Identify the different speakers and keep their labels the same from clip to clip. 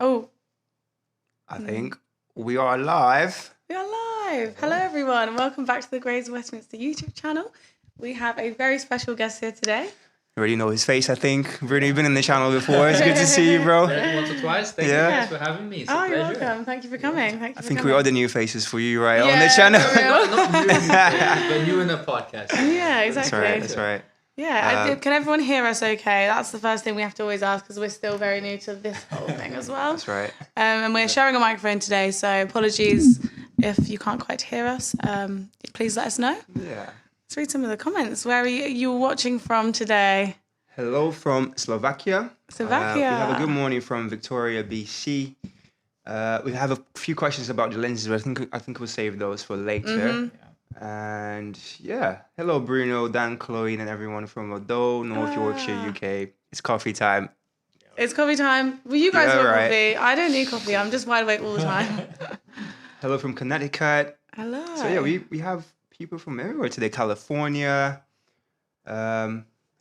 Speaker 1: Oh,
Speaker 2: I think we are live.
Speaker 1: we are live. Hello, everyone, and welcome back to the Grays of Westminster YouTube channel. We have a very special guest here today.
Speaker 2: You already know his face, I think. Bruno, you've been in the channel before. It's good to see you, bro.
Speaker 3: Once or twice. Thank you guys for having me. It's a
Speaker 1: you're
Speaker 3: pleasure.
Speaker 1: welcome. Thank you for coming.
Speaker 2: I think we are the new faces for you, right, on the
Speaker 1: Yeah,
Speaker 2: channel.
Speaker 1: for real.
Speaker 3: Not new, but new in the podcast.
Speaker 1: Yeah, exactly.
Speaker 2: That's right.
Speaker 1: Yeah, can everyone hear us okay? That's the first thing we have to always ask because we're still very new to this whole thing as well.
Speaker 2: That's right.
Speaker 1: And we're sharing a microphone today, so apologies if you can't quite hear us. Please let us know.
Speaker 2: Yeah.
Speaker 1: Let's read some of the comments. Where are you watching from today?
Speaker 2: Hello from Slovakia.
Speaker 1: Slovakia.
Speaker 2: We have a good morning from Victoria, BC. We have a few questions about the lenses, but I think we'll save those for later.
Speaker 1: Mm-hmm.
Speaker 2: And yeah, hello Bruno, Dan, Chloe, and everyone from Odo, North Yorkshire, UK. It's coffee time.
Speaker 1: It's coffee time. Well, you guys want
Speaker 2: right.
Speaker 1: coffee. I don't need coffee. I'm just wide awake all the time.
Speaker 2: Hello from Connecticut.
Speaker 1: Hello.
Speaker 2: So yeah, we have people from everywhere today. California.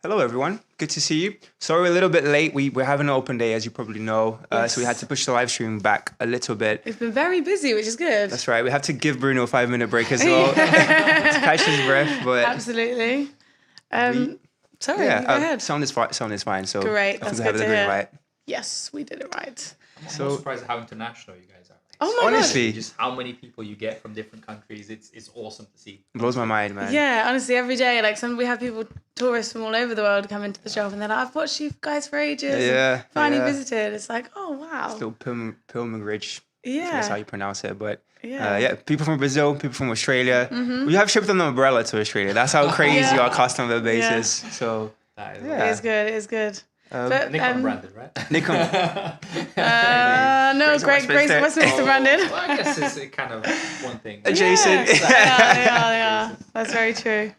Speaker 2: Hello everyone. Good to see you. Sorry we're a little bit late. We're having an open day, as you probably know.
Speaker 1: Yes.
Speaker 2: So we had to push the live stream back a little bit.
Speaker 1: It's been very busy, which is good.
Speaker 2: That's right. We have to give Bruno a 5-minute break as well to catch his breath. But
Speaker 1: Absolutely. Sorry, go ahead.
Speaker 2: Sound is fine. So
Speaker 1: Great,
Speaker 2: I think
Speaker 1: that's
Speaker 2: we have
Speaker 1: good
Speaker 2: the
Speaker 1: to
Speaker 2: green
Speaker 1: hear.
Speaker 2: light.
Speaker 1: Yes, we did it right.
Speaker 3: I'm more surprised at how international you guys are.
Speaker 1: Oh my
Speaker 2: Honestly,
Speaker 3: Just how many people you get from different countries. It's awesome to see.
Speaker 2: blows my mind, man.
Speaker 1: God. Yeah, honestly, every day, we have people, tourists from all over the world come into the shop and they're like, I've watched you guys for ages.
Speaker 2: Yeah.
Speaker 1: Finally visited. It's like, oh, wow.
Speaker 2: Still pilgrimage.
Speaker 1: Yeah.
Speaker 2: That's how you pronounce it. But
Speaker 1: Yeah.
Speaker 2: people from Brazil, people from Australia. We have shipped an umbrella to Australia. That's how crazy our customer base is. So
Speaker 3: That is
Speaker 2: yeah.
Speaker 1: It is good. But,
Speaker 3: Nikon branded, right?
Speaker 2: Nikon.
Speaker 1: no, Grace of Westminster branded.
Speaker 3: Well, I guess it's kind of one thing.
Speaker 2: Adjacent.
Speaker 1: Yeah. That's very true.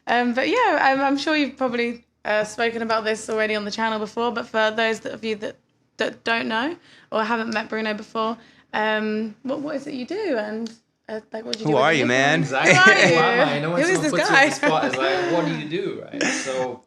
Speaker 1: But yeah, I'm sure you've probably spoken about this already on the channel before, but for those of you that don't know or haven't met Bruno before, what is it you do? And what do you do?
Speaker 2: Who are you, man?
Speaker 3: Exactly.
Speaker 1: Who are you?
Speaker 3: Who am I? No one
Speaker 1: Who is
Speaker 3: puts
Speaker 1: this
Speaker 3: you
Speaker 1: guy?
Speaker 3: on the spot. It's like, what do you do, right? So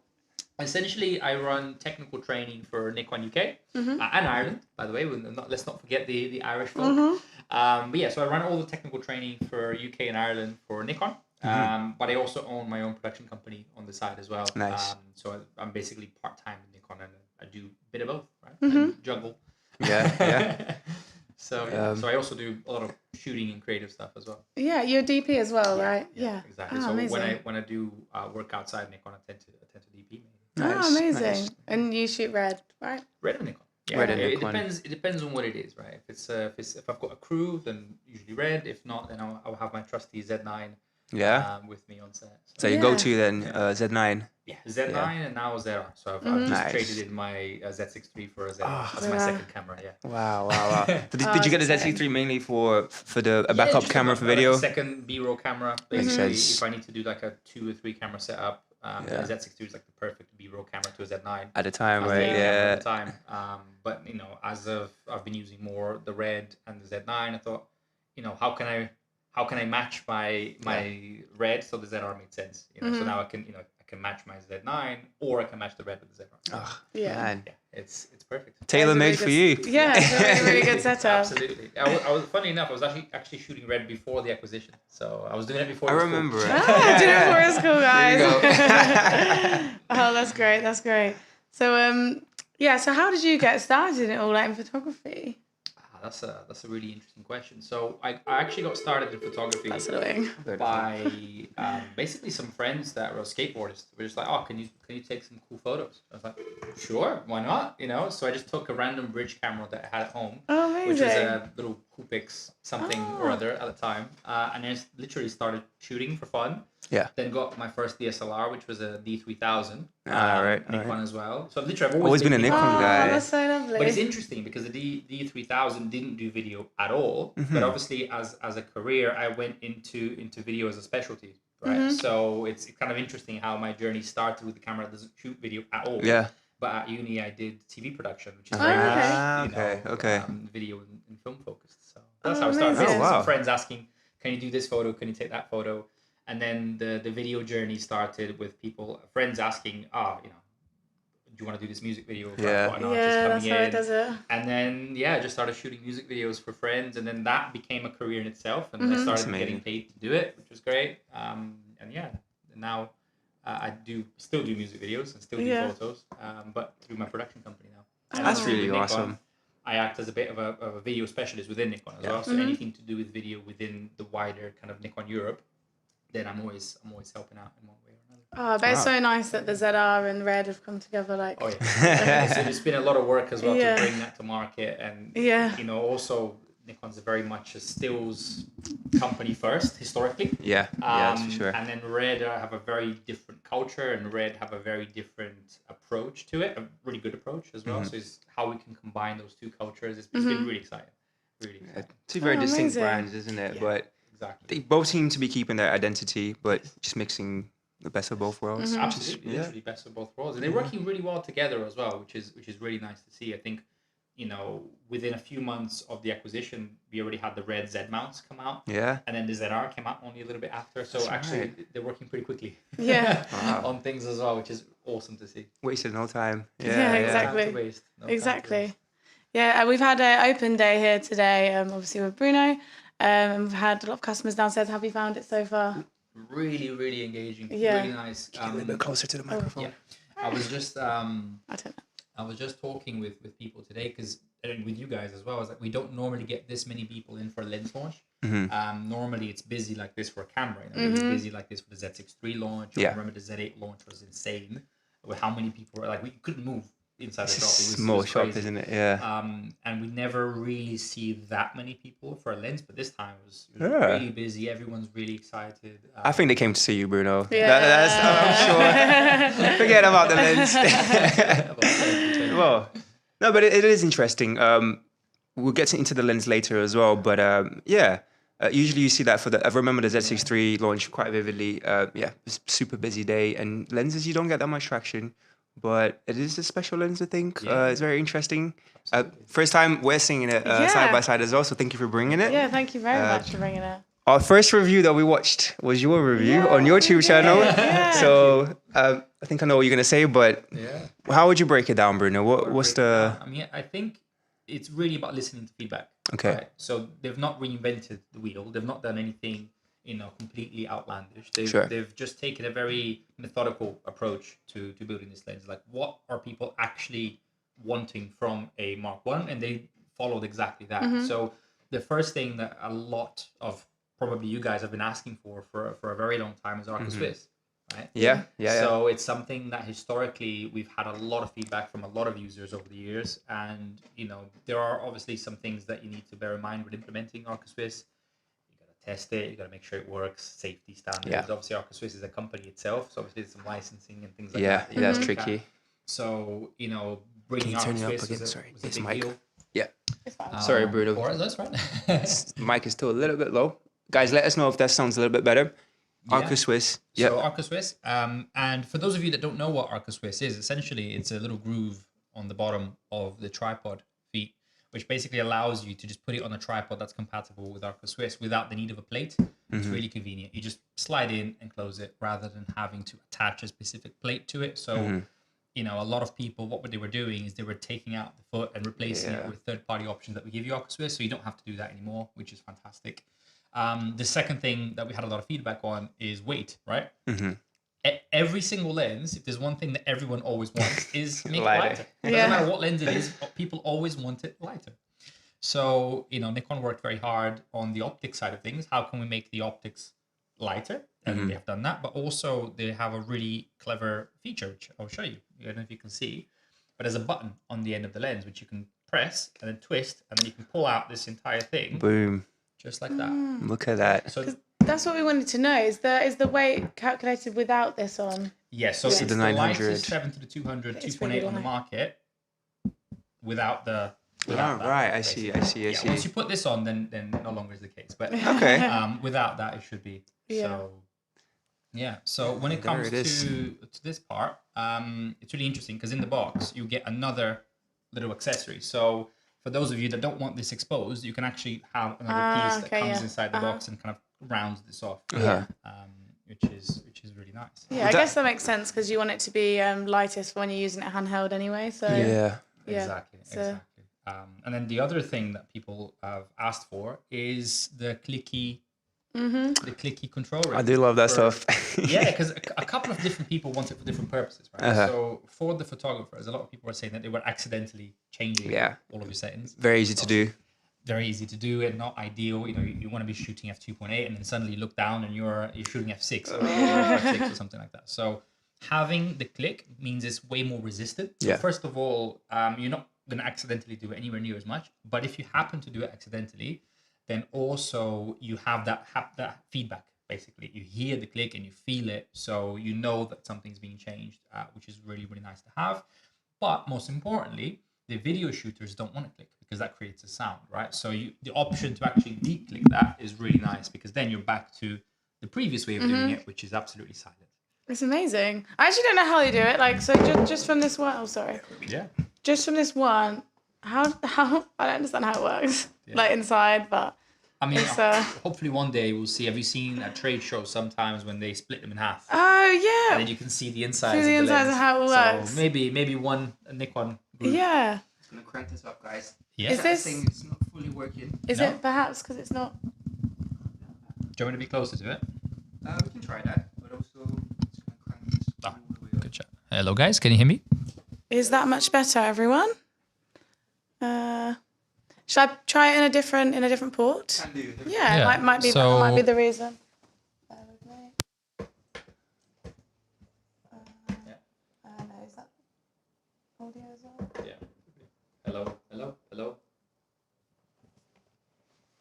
Speaker 3: essentially, I run technical training for Nikon UK and Ireland, by the way. Let's not forget the Irish folk. But yeah, so I run all the technical training for UK and Ireland for Nikon. But I also own my own production company on the side as well.
Speaker 2: Nice.
Speaker 3: So I'm basically part-time in Nikon and I do a bit of both, right? I juggle.
Speaker 2: Yeah.
Speaker 3: So I also do a lot of shooting and creative stuff as well.
Speaker 1: Yeah, you're a DP as well, right? Yeah.
Speaker 3: Exactly.
Speaker 1: Oh,
Speaker 3: So
Speaker 1: amazing.
Speaker 3: when I do work outside Nikon, I tend to DP.
Speaker 2: Nice,
Speaker 1: amazing.
Speaker 2: nice.
Speaker 1: And you shoot red, right?
Speaker 3: Red and Nikon. Yeah,
Speaker 2: Red and
Speaker 3: it
Speaker 2: Nikon.
Speaker 3: depends on what it is, right? If I've got a crew, then usually red. If not, then I'll have my trusty Z9 with me on set.
Speaker 2: So you go to then Z9.
Speaker 3: Yeah, Z9 and now ZR. So I've just traded in my Z6 III for a ZR. That's my second camera. Yeah.
Speaker 2: Wow. Did you get the Z3 mainly for a backup
Speaker 3: just
Speaker 2: camera for
Speaker 3: like
Speaker 2: video?
Speaker 3: a second B-roll camera.
Speaker 2: Makes
Speaker 3: Basically,
Speaker 2: sense.
Speaker 3: if I need to do like a 2 or 3 camera setup, the Z6 III is like the perfect B-roll camera to a Z9.
Speaker 2: At the time,
Speaker 3: As the
Speaker 2: right?
Speaker 3: main camera
Speaker 2: Yeah.
Speaker 3: at the time. But as I've been using more the red and the Z9, I thought, how can I match my red so the ZR made sense. So now I can match my Z9 or I can match the red with the ZR.
Speaker 2: Oh,
Speaker 1: Yeah.
Speaker 2: man.
Speaker 3: Yeah, it's perfect.
Speaker 2: Tailor made for you.
Speaker 1: Yeah, it's a really, really good setup.
Speaker 3: Absolutely. I was funny enough. I was actually shooting red before the acquisition, so I was doing it before.
Speaker 2: I
Speaker 3: it was cool.
Speaker 2: remember it.
Speaker 1: Did it for us, cool guys.
Speaker 2: There you go.
Speaker 1: Oh, that's great. So so how did you get started in it all, like in photography?
Speaker 3: That's a really interesting question. So I actually got started in photography
Speaker 1: That's annoying.
Speaker 3: by basically some friends that were skateboardists. We're just like, oh, can you take some cool photos? I was like, sure, why not? So I just took a random bridge camera that I had at home,
Speaker 1: Oh,
Speaker 3: which was
Speaker 1: amazing.
Speaker 3: a little Coopix something or other at the time, and I just literally started shooting for fun.
Speaker 2: Yeah.
Speaker 3: Then got my first DSLR, which was a D3000.
Speaker 2: Right.
Speaker 3: Nikon as well. So literally, I've
Speaker 2: Always been a Nikon
Speaker 1: Oh,
Speaker 2: guy.
Speaker 1: that's so lovely.
Speaker 3: But it's interesting because the D3000 didn't do video at all. But obviously, as a career, I went into video as a specialty, right? So it's kind of interesting how my journey started with the camera that doesn't shoot video at all.
Speaker 2: Yeah.
Speaker 3: But at uni, I did TV production, which is
Speaker 1: Oh,
Speaker 3: very
Speaker 1: okay.
Speaker 3: much
Speaker 2: Okay.
Speaker 3: video and film focused. So that's how I started.
Speaker 1: amazing.
Speaker 2: Oh, wow.
Speaker 3: Some friends asking, "Can you do this photo? Can you take that photo?" And then the video journey started with friends asking, you want to do this music video?
Speaker 2: Yeah.
Speaker 3: Got an artist
Speaker 1: Yeah,
Speaker 3: coming
Speaker 1: that's how it
Speaker 3: in.
Speaker 1: does it.
Speaker 3: And then, I just started shooting music videos for friends. And then that became a career in itself. And I started getting paid to do it, which was great. And now I still do music videos and still do photos, but through my production company now. And
Speaker 2: That's
Speaker 3: also
Speaker 2: really
Speaker 3: with Nikon,
Speaker 2: awesome.
Speaker 3: I act as a bit of a video specialist within Nikon as well. So anything to do with video within the wider kind of Nikon Europe, then I'm always helping out in one way or another.
Speaker 1: Oh, but it's so nice that the ZR and Red have come together. Like,
Speaker 3: Oh yeah, so it's been a lot of work as well to bring that to market, and you know, also Nikon's very much a stills company first historically.
Speaker 2: Yeah, that's for sure.
Speaker 3: And then Red have a very different culture, and Red have a very different approach to it, a really good approach as well. So it's how we can combine those two cultures. It's been really exciting, really exciting.
Speaker 2: Two very distinct
Speaker 1: amazing.
Speaker 2: brands, isn't it?
Speaker 3: Yeah,
Speaker 2: but
Speaker 3: exactly.
Speaker 2: they both seem to be keeping their identity, but just mixing the best of both worlds.
Speaker 3: Absolutely, literally best of both worlds, and they're working really well together as well, which is really nice to see. I think, you know, within a few months of the acquisition, we already had the Red Z mounts come out.
Speaker 2: Yeah.
Speaker 3: And then the ZR came out only a little bit after. So
Speaker 2: That's
Speaker 3: actually,
Speaker 2: right.
Speaker 3: they're working pretty quickly.
Speaker 1: Yeah.
Speaker 3: On things as well, which is awesome to see.
Speaker 2: Wasted no time.
Speaker 1: Yeah, exactly.
Speaker 3: No time to waste. No time to
Speaker 1: Exactly.
Speaker 3: waste.
Speaker 1: Yeah, we've had an open day here today, obviously with Bruno, and we've had a lot of customers downstairs. Have you found it so far?
Speaker 3: Really, really engaging.
Speaker 1: Yeah.
Speaker 3: Really nice.
Speaker 2: A little bit closer to the microphone.
Speaker 3: Yeah. I was just
Speaker 1: I don't know.
Speaker 3: I was just talking with people today, because and with you guys as well. I was like, we don't normally get this many people in for a lens launch. Normally it's busy like this for a camera. You know, It was busy like this for the Z6 III launch.
Speaker 2: Yeah.
Speaker 3: I remember the Z8 launch was insane. With how many people were like, we couldn't move inside the shop.
Speaker 2: It's
Speaker 3: It
Speaker 2: a small
Speaker 3: was
Speaker 2: shop,
Speaker 3: crazy.
Speaker 2: isn't it? Yeah.
Speaker 3: And we never really see that many people for a lens, but this time it was
Speaker 2: Yeah.
Speaker 3: really busy. Everyone's really excited.
Speaker 2: I think they came to see you, Bruno.
Speaker 1: Yeah.
Speaker 2: I'm sure. Forget about the lens. Well, no, but it is interesting. We'll get into the lens later as well, but usually you see that for I remember the Z6 III launch quite vividly. It's a super busy day, and lenses, you don't get that much traction, but it is a special lens, I think. It's very interesting. First time we're seeing it side by side as well, so thank you for bringing it.
Speaker 1: Yeah, thank you very much for bringing it.
Speaker 2: Our first review that we watched was your review on your YouTube channel.
Speaker 1: Yeah.
Speaker 2: So I think I know what you're going to say, but how would you break it down, Bruno? What's the...
Speaker 3: I mean, I think it's really about listening to feedback.
Speaker 2: Okay.
Speaker 3: Right? So they've not reinvented the wheel. They've not done anything, completely outlandish. They've just taken a very methodical approach to building this lens. Like, what are people actually wanting from a Mark 1? And they followed exactly that. So the first thing that a lot of probably you guys have been asking for a very long time is Arca Swiss, right?
Speaker 2: Yeah.
Speaker 3: So it's something that historically we've had a lot of feedback from a lot of users over the years, and there are obviously some things that you need to bear in mind when implementing Arca Swiss. You got to test it, you got to make sure it works, safety standards.
Speaker 2: Yeah.
Speaker 3: Obviously, Arca Swiss is a company itself, so obviously there's some licensing and things like
Speaker 2: Yeah,
Speaker 3: that.
Speaker 2: that's
Speaker 3: look
Speaker 2: tricky.
Speaker 3: at. So bringing
Speaker 2: Can you
Speaker 3: Arca
Speaker 2: turn it up
Speaker 3: Swiss
Speaker 2: again?
Speaker 3: was
Speaker 2: Sorry,
Speaker 3: was a
Speaker 2: this
Speaker 3: big
Speaker 2: mic.
Speaker 3: deal.
Speaker 2: Yeah.
Speaker 1: It's fine.
Speaker 2: Sorry, Bruno.
Speaker 3: Or that's right.
Speaker 2: The mic is still a little bit low. Guys, let us know if that sounds a little bit better. Arca Swiss. Yeah.
Speaker 3: So Arca Swiss. And for those of you that don't know what Arca Swiss is, essentially it's a little groove on the bottom of the tripod feet, which basically allows you to just put it on a tripod that's compatible with Arca Swiss without the need of a plate. It's really convenient. You just slide in and close it rather than having to attach a specific plate to it. So, a lot of people, what they were doing is they were taking out the foot and replacing it with third-party options that we give you Arca Swiss, so you don't have to do that anymore, which is fantastic. The second thing that we had a lot of feedback on is weight, right? Every single lens, if there's one thing that everyone always wants, is make it lighter. It doesn't matter what lens it is, people always want it lighter. So, Nikon worked very hard on the optics side of things. How can we make the optics lighter? And they have done that, but also they have a really clever feature, which I'll show you. I don't know if you can see, but there's a button on the end of the lens, which you can press and then twist, and then you can pull out this entire thing.
Speaker 2: Boom.
Speaker 3: Just like that.
Speaker 2: Look at that.
Speaker 3: So
Speaker 1: That's what we wanted to know. Is the weight calculated without this on?
Speaker 3: yes, so
Speaker 2: This is
Speaker 3: it's
Speaker 2: the
Speaker 3: the
Speaker 2: 900.
Speaker 3: lightest 7 to the 200,
Speaker 1: It's
Speaker 3: 2.8
Speaker 1: really
Speaker 3: on the
Speaker 1: light.
Speaker 3: market without the...
Speaker 2: Oh,
Speaker 3: that,
Speaker 2: right. I see.
Speaker 3: basically. Yeah, once you put this on, then no longer is the case. But
Speaker 2: Okay.
Speaker 3: without that, it should be.
Speaker 1: Yeah.
Speaker 3: So, yeah. So when it
Speaker 2: There
Speaker 3: comes
Speaker 2: it is.
Speaker 3: to this part, it's really interesting because in the box, you get another little accessory. So for those of you that don't want this exposed, you can actually have another piece that comes inside the box and kind of rounds this off. which is really nice.
Speaker 1: Yeah, I guess that makes sense because you want it to be lightest for when you're using it handheld anyway. So
Speaker 2: Yeah.
Speaker 3: Exactly. And then the other thing that people have asked for is the clicky control ring.
Speaker 2: I do love that stuff.
Speaker 3: Yeah, because a couple of different people want it for different purposes, right? So for the photographers, a lot of people are saying that they were accidentally changing all of your settings.
Speaker 2: Very easy to do.
Speaker 3: Very easy to do and not ideal. You know, you want to be shooting f2.8 and then suddenly you look down and you're shooting f6 or f6 or something like that. So having the click means it's way more resistant. So first of all, you're not going to accidentally do it anywhere near as much. But if you happen to do it accidentally, then also you have that feedback. Basically, you hear the click and you feel it, so you know that something's being changed, which is really, really nice to have. But most importantly, the video shooters don't want to click because that creates a sound, right? So the option to actually de-click that is really nice because then you're back to the previous way of doing it, which is absolutely silent.
Speaker 1: It's amazing. I actually don't know how they do it. Like, so just from this one, just from this one, how I don't understand how it works, like inside, but
Speaker 3: I mean, hopefully one day we'll see. Have you seen at trade shows sometimes when they split them in half?
Speaker 1: Oh yeah.
Speaker 3: And then you can see the insides.
Speaker 1: See the insides
Speaker 3: lens.
Speaker 1: of how it works.
Speaker 3: So maybe one Nikon group.
Speaker 1: Yeah.
Speaker 2: Just gonna crank this up, guys.
Speaker 3: Yeah.
Speaker 1: Is this?
Speaker 2: It's not fully working.
Speaker 1: Is it perhaps because it's not?
Speaker 3: Do you want me to be closer to it?
Speaker 2: We can try that, but also just gonna crank this all the way up.
Speaker 3: Good job. Hello guys, can you hear me?
Speaker 1: Is that much better, everyone? Should I try it in a different port?
Speaker 2: Can do.
Speaker 1: Yeah,
Speaker 3: Yeah.
Speaker 1: It might be
Speaker 3: So-
Speaker 1: that might be the reason. Bear with me. No, is that audio as well?
Speaker 3: Yeah. Hello.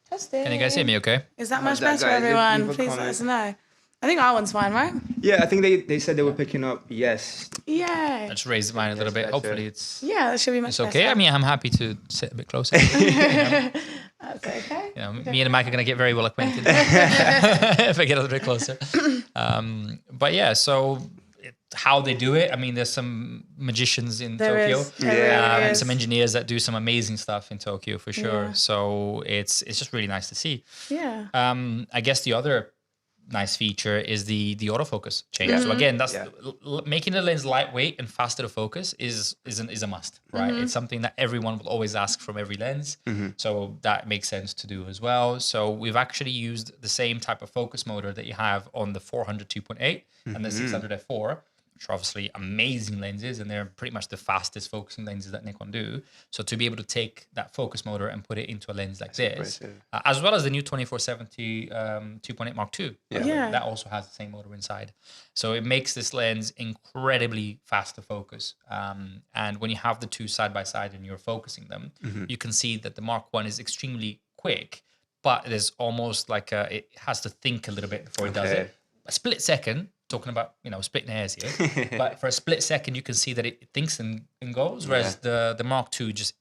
Speaker 1: Testing.
Speaker 3: Can you guys hear me okay?
Speaker 1: Is that
Speaker 2: How's
Speaker 1: much
Speaker 2: that,
Speaker 1: better,
Speaker 2: guys?
Speaker 1: everyone?
Speaker 2: Leave a
Speaker 1: Please let
Speaker 2: comment.
Speaker 1: us know. I think our one's fine, right?
Speaker 2: Yeah, I think they said they were picking up. Yes.
Speaker 1: Yay.
Speaker 3: Let's raise mine a little bit.
Speaker 2: better.
Speaker 3: Hopefully it's
Speaker 1: Yeah, that should be much
Speaker 3: it's okay.
Speaker 1: better.
Speaker 3: I mean, I'm happy to sit a bit closer.
Speaker 1: That's okay.
Speaker 3: You know, me and Mike are going to get very well acquainted if I get a little bit closer. But yeah, so how they do it, I mean, there's some magicians in
Speaker 1: There
Speaker 3: Tokyo
Speaker 1: is. There really
Speaker 3: and
Speaker 1: is.
Speaker 3: some engineers that do some amazing stuff in Tokyo for sure.
Speaker 1: Yeah.
Speaker 3: So it's just really nice to see.
Speaker 1: Yeah.
Speaker 3: I guess the other nice feature is the autofocus change. So again, that's making the lens lightweight and faster to focus is a must, right? It's something that everyone will always ask from every lens. So that makes sense to do as well. So we've actually used the same type of focus motor that you have on the 400 2.8 and the 600 f4, which are obviously amazing lenses, and they're pretty much the fastest focusing lenses that Nikon do. So to be able to take that focus motor and put it into a lens like this, as well as the new 2470 2.8 Mark II,
Speaker 1: Yeah.
Speaker 3: that also has the same motor inside. So it makes this lens incredibly fast to focus. And when you have the two side by side and you're focusing them, you can see that the Mark I is extremely quick, but there's almost like it has to think a little bit before it does it. A split second, talking about, splitting hairs here, but for a split second, you can see that it thinks and goes, whereas the Mark II just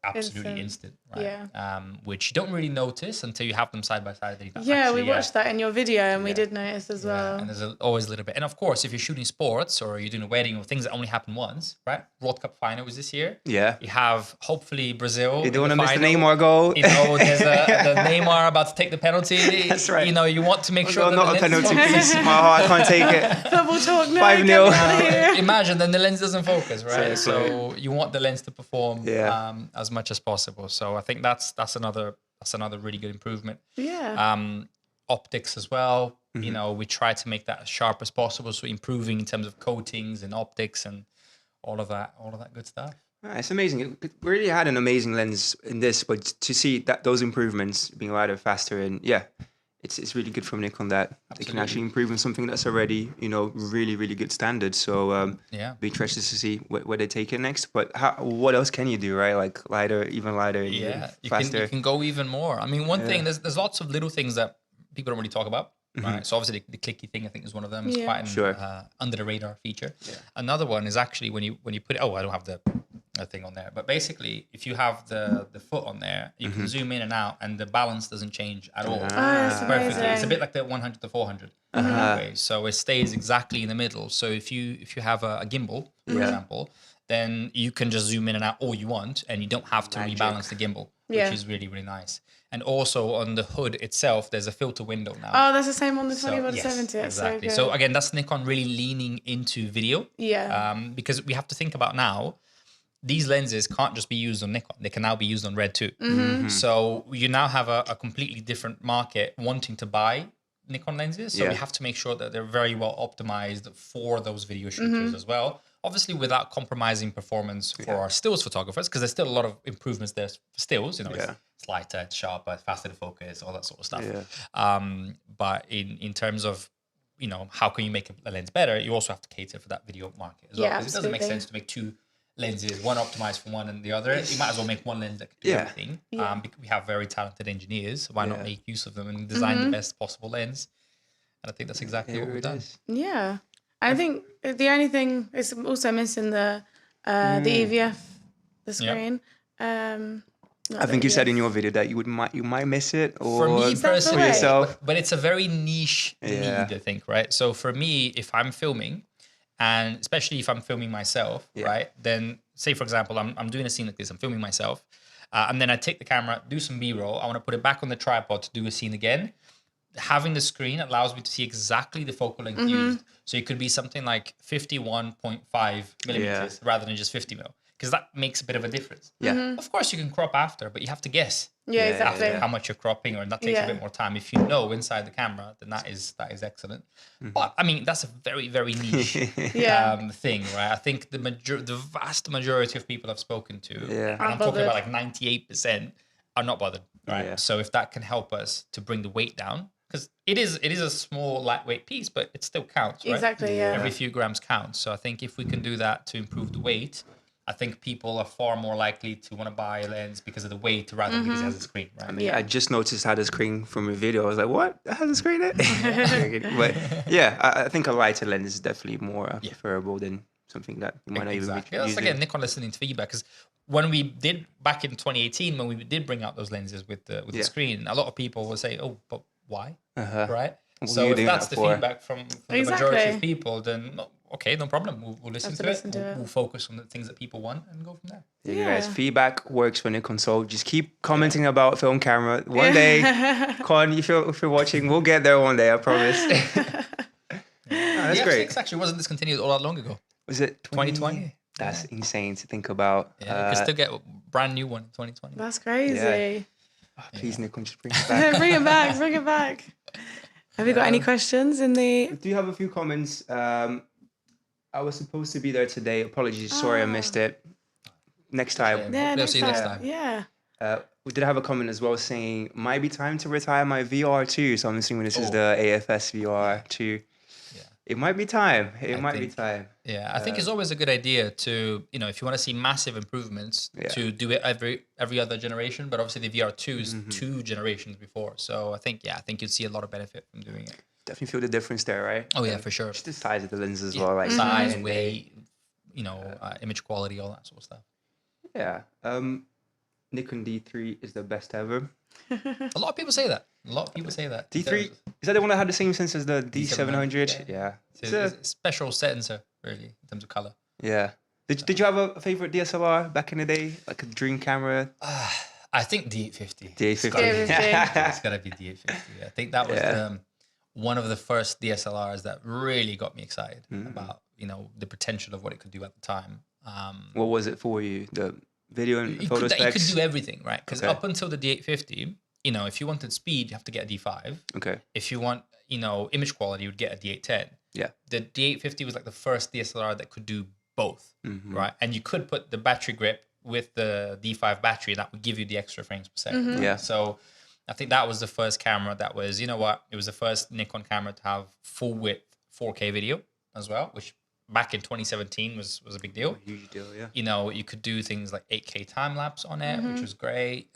Speaker 3: absolutely instant, right?
Speaker 1: Yeah.
Speaker 3: Which you don't really notice until you have them side by side. That you can
Speaker 1: Yeah,
Speaker 3: actually,
Speaker 1: we watched that in your video and we did notice as well.
Speaker 3: and there's always a little bit. And of course, if you're shooting sports or you're doing a wedding or things that only happen once, right? World Cup final was this year.
Speaker 2: Yeah.
Speaker 3: You have hopefully Brazil.
Speaker 2: You don't want to miss the
Speaker 3: final.
Speaker 2: Neymar goal.
Speaker 3: There's the Neymar about to take the penalty.
Speaker 2: That's right.
Speaker 3: You want to make sure that
Speaker 2: not
Speaker 3: the
Speaker 2: a
Speaker 3: lens
Speaker 2: penalty,
Speaker 3: is
Speaker 2: please. My heart can't take it.
Speaker 1: Football talk, no,
Speaker 2: 5-0.
Speaker 1: get me out of here.
Speaker 3: Imagine then the lens doesn't focus, right?
Speaker 2: Exactly.
Speaker 3: So you want the lens to perform
Speaker 2: Yeah.
Speaker 3: as much as possible. So I think that's another really good improvement.
Speaker 1: Yeah.
Speaker 3: Optics as well. We try to make that as sharp as possible. So improving in terms of coatings and optics and all of that good stuff.
Speaker 2: It's amazing. It really had an amazing lens in this, but to see those improvements being lighter, faster, and it's really good from Nikon that they can actually improve on something that's already really, really good standard. So be interested to see where they take it next. But what else can you do, right? Like even lighter, and even faster.
Speaker 3: You can go even more. I mean, one thing, there's lots of little things that people don't really talk about. Right. So obviously the clicky thing I think is one of them. It's quite an under the radar feature. Yeah. Another one is actually when you put it. Oh, I don't have the thing on there. But basically, if you have the foot on there, you can zoom in and out, and the balance doesn't change at all.
Speaker 1: That's
Speaker 3: Perfectly.
Speaker 1: amazing.
Speaker 3: It's a bit like the 100 to 400 way. So it stays exactly in the middle. So if you have a gimbal, for example, then you can just zoom in and out all you want, and you don't have to rebalance the gimbal.
Speaker 1: Yeah.
Speaker 3: which is really, really nice. And also on the hood itself, there's a filter window now.
Speaker 1: Oh, that's the same on the
Speaker 3: So,
Speaker 1: 20 to
Speaker 3: yes,
Speaker 1: 70. That's
Speaker 3: exactly.
Speaker 1: so
Speaker 3: So
Speaker 1: good.
Speaker 3: again, that's Nikon really leaning into video.
Speaker 1: Yeah.
Speaker 3: Because we have to think about now, these lenses can't just be used on Nikon. They can now be used on Red too. So you now have a completely different market wanting to buy Nikon lenses. So we have to make sure that they're very well optimized for those video shooters as well. Obviously, without compromising performance for our stills photographers, because there's still a lot of improvements there for stills. You know, it's lighter, it's sharper, faster to focus, all that sort of stuff. But in terms of, you know, how can you make a lens better? You also have to cater for that video market as well.
Speaker 1: Yeah,
Speaker 3: Because it doesn't make
Speaker 1: absolutely.
Speaker 3: sense to make two lenses, one optimized for one and the other. You might as well make one lens that can do everything. Because we have very talented engineers. So why not make use of them and design the best possible lens? And I think that's exactly what we've done.
Speaker 1: Yeah. I think the only thing is also missing the EVF, the screen.
Speaker 2: I think you said in your video that you might miss it, or
Speaker 3: For me personally,
Speaker 1: way?
Speaker 2: yourself.
Speaker 3: but it's a very niche need, I think, right? So for me, if I'm filming, and especially if I'm filming myself, right? Then say, for example, I'm doing a scene like this, I'm filming myself, and then I take the camera, do some B-roll, I want to put it back on the tripod to do a scene again. Having the screen allows me to see exactly the focal length used. So it could be something like 51.5 millimeters rather than just 50 mil, because that makes a bit of a difference.
Speaker 2: Yeah.
Speaker 3: Of course, you can crop after, but you have to guess
Speaker 1: Yeah, exactly.
Speaker 3: how much you're cropping, or that takes a bit more time. If you know inside the camera, then that is excellent. But I mean, that's a very, very niche thing, right? I think the vast majority of people I've spoken to, and I'm talking about like 98%, are not bothered, right?
Speaker 2: Yeah.
Speaker 3: So if that can help us to bring the weight down, because it is a small lightweight piece, but it still counts, right?
Speaker 1: Exactly, yeah.
Speaker 3: Every few grams counts. So I think if we can do that to improve the weight, I think people are far more likely to want to buy a lens because of the weight rather than because it has a screen, right?
Speaker 2: I mean, I just noticed it had a screen from a video. I was like, what? It has a screen in it? But yeah, I think a lighter lens is definitely more preferable than something that you might not even be
Speaker 3: That's
Speaker 2: using.
Speaker 3: again, Nikon listening to feedback, because when we did back in 2018, when we did bring out those lenses with the screen, a lot of people will say, "Oh, but why?" Right?
Speaker 2: What
Speaker 3: So
Speaker 2: were you
Speaker 3: if
Speaker 2: doing
Speaker 3: that's
Speaker 2: that
Speaker 3: the
Speaker 2: for?
Speaker 3: feedback from the majority of people, then okay, no problem. We'll listen to it. We'll focus on the things that people want and go from there.
Speaker 2: Yeah, you guys, feedback works when it console. Just keep commenting about film camera. One day, Con, if you're watching, we'll get there one day. I promise. That's
Speaker 3: the
Speaker 2: great.
Speaker 3: F6 actually wasn't discontinued all that long ago.
Speaker 2: Was it
Speaker 3: 2020?
Speaker 2: That's insane to think about.
Speaker 3: Yeah, you can still get a brand new one in 2020.
Speaker 1: That's crazy.
Speaker 2: Please, Nikon, just bring it back.
Speaker 1: Bring it back. Bring it back. Have you got any questions in the...
Speaker 2: Do you have a few comments? I was supposed to be there today. Apologies. Sorry, I missed it. Next time.
Speaker 1: Yeah,
Speaker 3: We'll see you next time.
Speaker 1: Yeah.
Speaker 2: We did have a comment as well saying, might be time to retire my VR2. So I'm assuming this is the AFS VR2. Yeah. It might be time. It might be time.
Speaker 3: Yeah, I think it's always a good idea to, you know, if you want to see massive improvements, to do it every other generation. But obviously the VR2 is 2 generations before. So I think you'd see a lot of benefit from doing it.
Speaker 2: Definitely feel the difference there, right?
Speaker 3: Oh yeah, for sure.
Speaker 2: Just the size of the lens as well. Like
Speaker 3: size, weight, you know, image quality, all that sort of stuff.
Speaker 2: Yeah. Nikon D3 is the best ever.
Speaker 3: A lot of people say that.
Speaker 2: D3, is that the one that had the same sensor as the D700? Yeah.
Speaker 3: It's a special sensor, really, in terms of color.
Speaker 2: Yeah. Did you have a favorite DSLR back in the day? Like a dream camera?
Speaker 3: I think D850.
Speaker 2: D850.
Speaker 3: It's got to be D850. I think that was one of the first DSLRs that really got me excited about, you know, the potential of what it could do at the time.
Speaker 2: What was it for you? The video and photo specs?
Speaker 3: You could do everything, right? Because up until the D850, you know, if you wanted speed, you have to get a D5.
Speaker 2: Okay.
Speaker 3: If you want, you know, image quality, you would get a D810.
Speaker 2: Yeah.
Speaker 3: The D850 was like the first DSLR that could do both, right? And you could put the battery grip with the D5 battery, and that would give you the extra frames per second.
Speaker 2: Yeah.
Speaker 3: So I think that was the first camera that was, you know what, it was the first Nikon camera to have full width 4K video as well, which back in 2017 was a big deal.
Speaker 2: Huge deal, yeah.
Speaker 3: You know, you could do things like 8K time lapse on it, which was great.